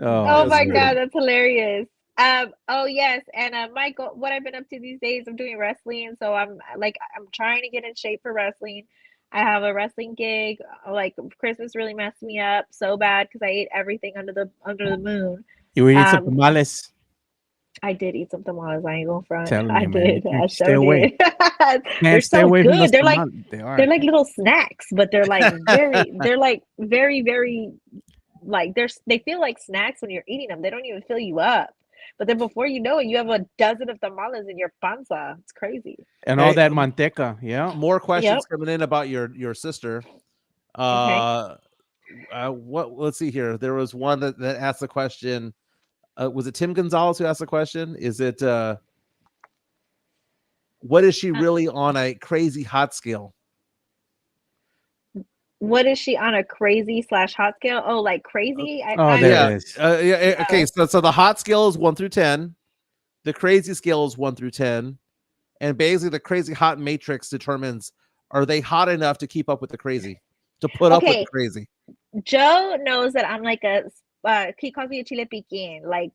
Oh my God, that's hilarious. Oh yes, and Michael, what I've been up to these days, I'm doing wrestling, so I'm trying to get in shape for wrestling. I have a wrestling gig. Like Christmas really messed me up so bad because I ate everything under the moon. You were eating some tamales. I did eat some tamales. I ain't gonna front. Telling I you, did. man. I Stay away. They're Stay so away from good. those They're like tamales. They are. they're like little snacks, but they're like very, very like they feel like snacks when you're eating them. They don't even fill you up. But then before you know it, you have a dozen of tamales in your panza. It's crazy. And all that manteca. Yeah. More questions coming in about your sister. Okay. Let's see here. There was one that asked the question. Was it Tim Gonzalez who asked the question? Is it what is she really on a crazy hot scale? What is she on a crazy / hot scale? Oh, like crazy? There it is. Okay, so the hot scale is 1 through 10. The crazy scale is 1 through 10. And basically the crazy hot matrix determines, are they hot enough to keep up with the crazy? To put up with the crazy? Joe knows that I'm like he calls me a chile piquin, like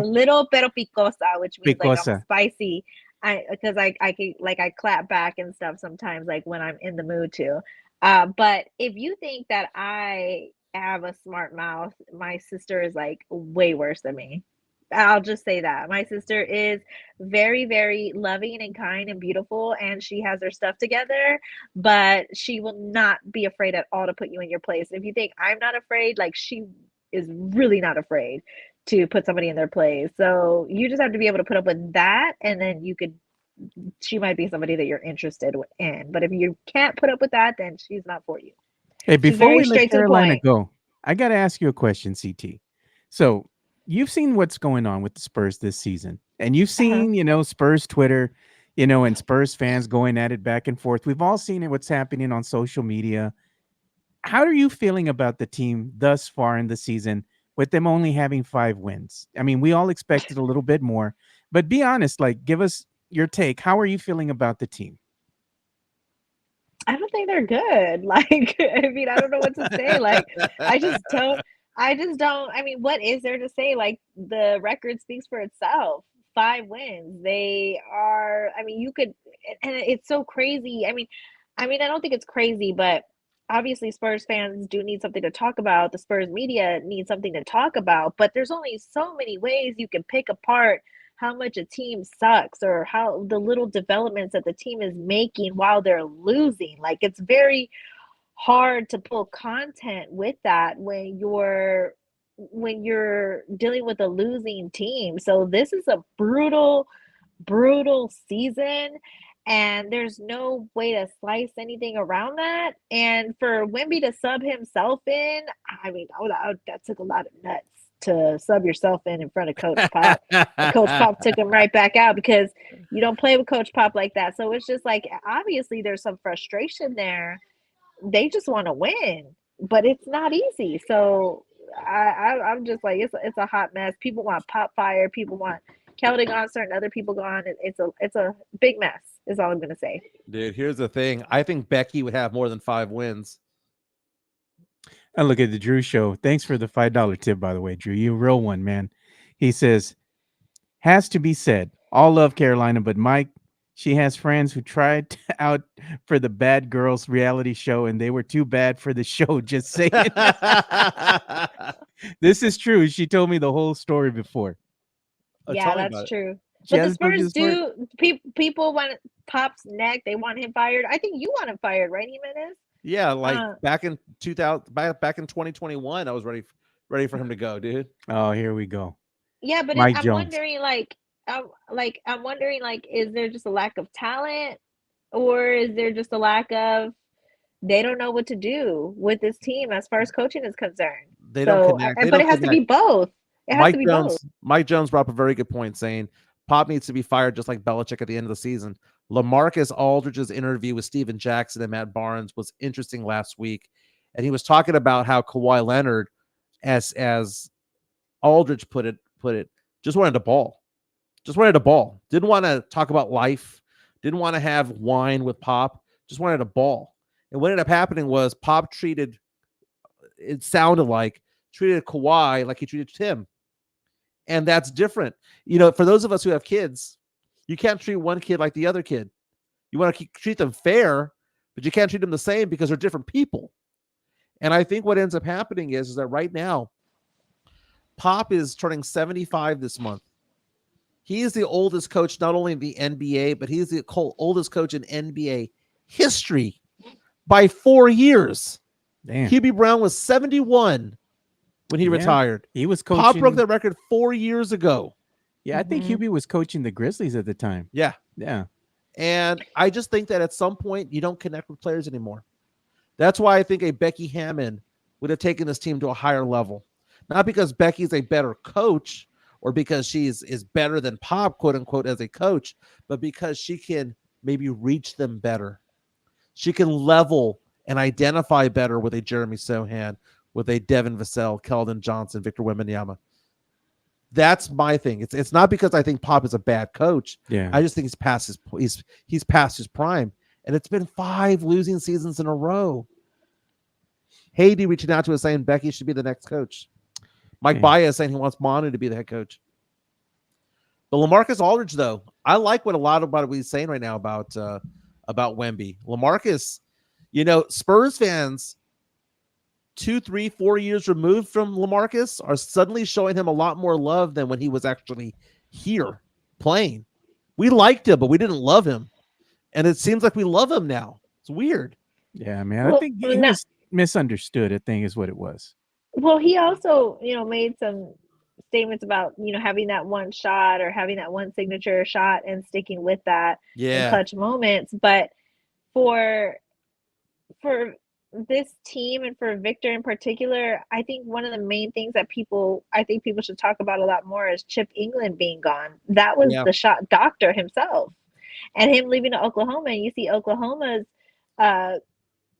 little pero picosa, which means like I'm spicy. Because I clap back and stuff sometimes, like when I'm in the mood to. But if you think that I have a smart mouth, my sister is like way worse than me. I'll just say that. My sister is very, very loving and kind and beautiful, and she has her stuff together, but she will not be afraid at all to put you in your place. If you think I'm not afraid, like she is really not afraid to put somebody in their place. So you just have to be able to put up with that, and then she might be somebody that you're interested in. But if you can't put up with that, then she's not for you. Hey, before we let Carolina go, I got to ask you a question, CT. So you've seen what's going on with the Spurs this season, and you've seen, Spurs Twitter, and Spurs fans going at it back and forth. We've all seen what's happening on social media. How are you feeling about the team thus far in the season with them only having 5 wins? I mean, we all expected a little bit more, but be honest, like give us your take. How are you feeling about the team? I don't think they're good. Like, I mean, I don't know what to say. Like, I just don't. I mean, what is there to say? Like, the record speaks for itself. 5 wins. They are. I mean, you could, and it's so crazy. I mean, I don't think it's crazy, but obviously, Spurs fans do need something to talk about. The Spurs media needs something to talk about. But there's only so many ways you can pick apart how much a team sucks or how the little developments that the team is making while they're losing. Like, it's very hard to pull content with that when you're dealing with a losing team. So this is a brutal season, and there's no way to slice anything around that. And for Wemby to sub himself in, I mean, that took a lot of nuts to sub yourself in front of Coach Pop. Coach Pop took him right back out because you don't play with Coach Pop like that. So it's just like, obviously there's some frustration there. They just want to win, but it's not easy. So I'm just like, it's a hot mess. People want Pop fired. People want Keldon gone, certain other people gone. It's a big mess is all I'm going to say. Dude, here's the thing. I think Becky would have more than 5 wins. And look at the Drew show. Thanks for the $5 tip, by the way, Drew. You a real one, man. He says, has to be said, all love Carolina, but Mike, she has friends who tried out for the Bad Girls reality show, and they were too bad for the show. Just saying. This is true. She told me the whole story before. Yeah, that's true. But the Spurs do. People want Pop's neck. They want him fired. I think you want him fired, right, Jimenez? Yeah, like back in 2021, I was ready for him to go, dude. Oh, here we go. Yeah, but Mike I'm Jones. wondering, I'm wondering, like, is there just a lack of talent, or is there just a lack of they don't know what to do with this team as far as coaching is concerned? They don't connect. But it has to be both. It has to be both. Mike Jones brought up a very good point, saying Pop needs to be fired just like Belichick at the end of the season. LaMarcus Aldridge's interview with Steven Jackson and Matt Barnes was interesting last week, and he was talking about how Kawhi Leonard, as Aldridge put it, just wanted a ball. Just wanted a ball. Didn't want to talk about life. Didn't want to have wine with Pop. Just wanted a ball. And what ended up happening was Pop treated Kawhi like he treated Tim. And that's different. You know, for those of us who have kids, you can't treat one kid like the other kid. You want to treat them fair, but you can't treat them the same because they're different people. And I think what ends up happening is that right now, Pop is turning 75 this month. He is the oldest coach, not only in the NBA, but he's the oldest coach in NBA history by 4 years. Damn. Hubie Brown was 71 when he retired. He was coaching. Pop broke that record 4 years ago. Yeah, I think Hubie was coaching the Grizzlies at the time. Yeah. Yeah. And I just think that at some point you don't connect with players anymore. That's why I think a Becky Hammon would have taken this team to a higher level. Not because Becky's a better coach or because she is better than Pop, quote unquote, as a coach, but because she can maybe reach them better. She can level and identify better with a Jeremy Sohan, with a Devin Vassell, Keldon Johnson, Victor Wembanyama. That's my thing. It's not because I think Pop is a bad coach. Yeah. I just think he's past his prime. And it's been 5 losing seasons in a row. Haiti reaching out to us saying Becky should be the next coach. Mike Baez saying he wants Manu to be the head coach. But LaMarcus Aldridge, though, I like what a lot about what he's saying right now about Wemby. LaMarcus, you know, Spurs fans 2, 3, 4 years removed from LaMarcus are suddenly showing him a lot more love than when he was actually here playing. We liked him, but we didn't love him. And it seems like we love him now. It's weird. Yeah, man. I think he was misunderstood, I think is what it was. Well, he also, made some statements about, having that one shot or having that one signature shot and sticking with that in clutch moments. But for this team and for Victor in particular, I think one of the main things that people should talk about a lot more is Chip England being gone. That was the shot doctor himself. And him leaving to Oklahoma, and you see Oklahoma's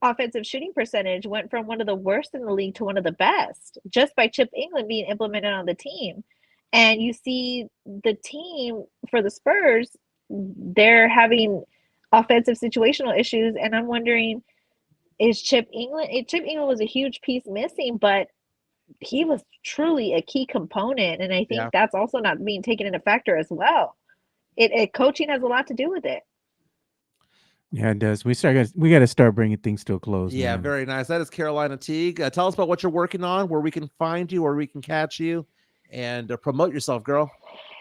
offensive shooting percentage went from one of the worst in the league to one of the best just by Chip England being implemented on the team. And you see the team for the Spurs, they're having offensive situational issues. And I'm wondering, is Chip England was a huge piece missing, but he was truly a key component. And I think that's also not being taken into factor as well. Coaching has a lot to do with it. Yeah, it does. We got to start bringing things to a close. Yeah, man. very nice. That is Carolina Teague. Tell us about what you're working on, where we can find you, where we can catch you, and promote yourself, girl.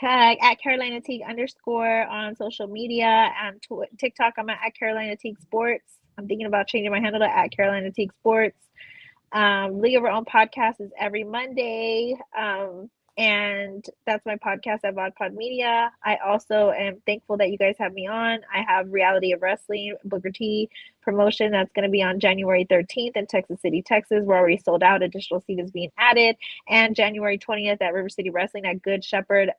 At Carolina Teague _ on social media and TikTok. I'm at Carolina Teague Sports. I'm thinking about changing my handle to at Carolina Teague Sports. League of Our Own podcast is every Monday. And that's my podcast at VodPod Media. I also am thankful that you guys have me on. I have Reality of Wrestling, Booker T promotion that's going to be on January 13th in Texas City, Texas. We're already sold out. Additional seat is being added. And January 20th at River City Wrestling at Good Shepherd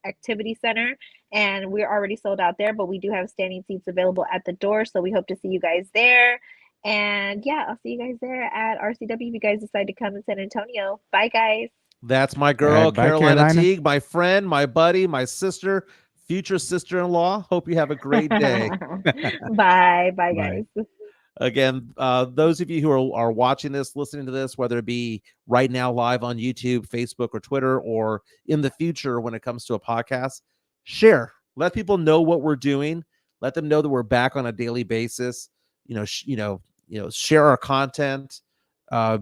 Activity Center. And we're already sold out there, but we do have standing seats available at the door. So we hope to see you guys there. And yeah, I'll see you guys there at RCW if you guys decide to come in San Antonio. Bye, guys. That's my girl, bye, Carolina Teague, my friend, my buddy, my sister, future sister-in-law. Hope you have a great day. Bye, guys. Again, those of you who are watching this, listening to this, whether it be right now live on YouTube, Facebook, or Twitter, or in the future when it comes to a podcast, share. Let people know what we're doing. Let them know that we're back on a daily basis. Share our content.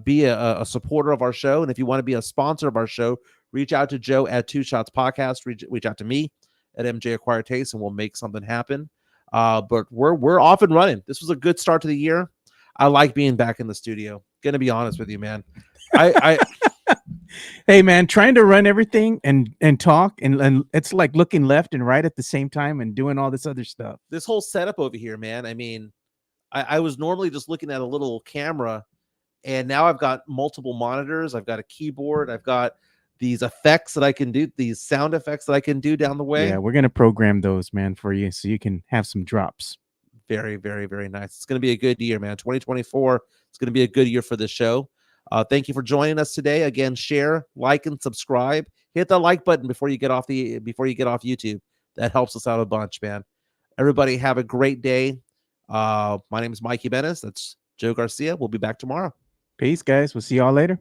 Be a supporter of our show. And if you want to be a sponsor of our show, reach out to Joe at 2 Shots Podcast. Reach out to me at MJ Acquired Taste, and we'll make something happen. But we're off and running. This was a good start to the year. I like being back in the studio. Gonna be honest with you, man. I Hey man, trying to run everything and talk and it's like looking left and right at the same time and doing all this other stuff. this whole setup over here, man. I mean, I was normally just looking at a little camera, and now I've got multiple monitors. I've got a keyboard. I've got these effects that I can do, these sound effects that I can do down the way. Yeah, we're gonna program those, man, for you so you can have some drops. Very, very, very nice. It's going to be a good year, man. 2024. It's going to be a good year for this show. Thank you for joining us today. Again, share, like, and subscribe. Hit the like button before you get off YouTube. That helps us out a bunch, man. Everybody have a great day. My name is Mike Jimenez. That's Joe Garcia. We'll be back tomorrow. Peace, guys. We'll see y'all later.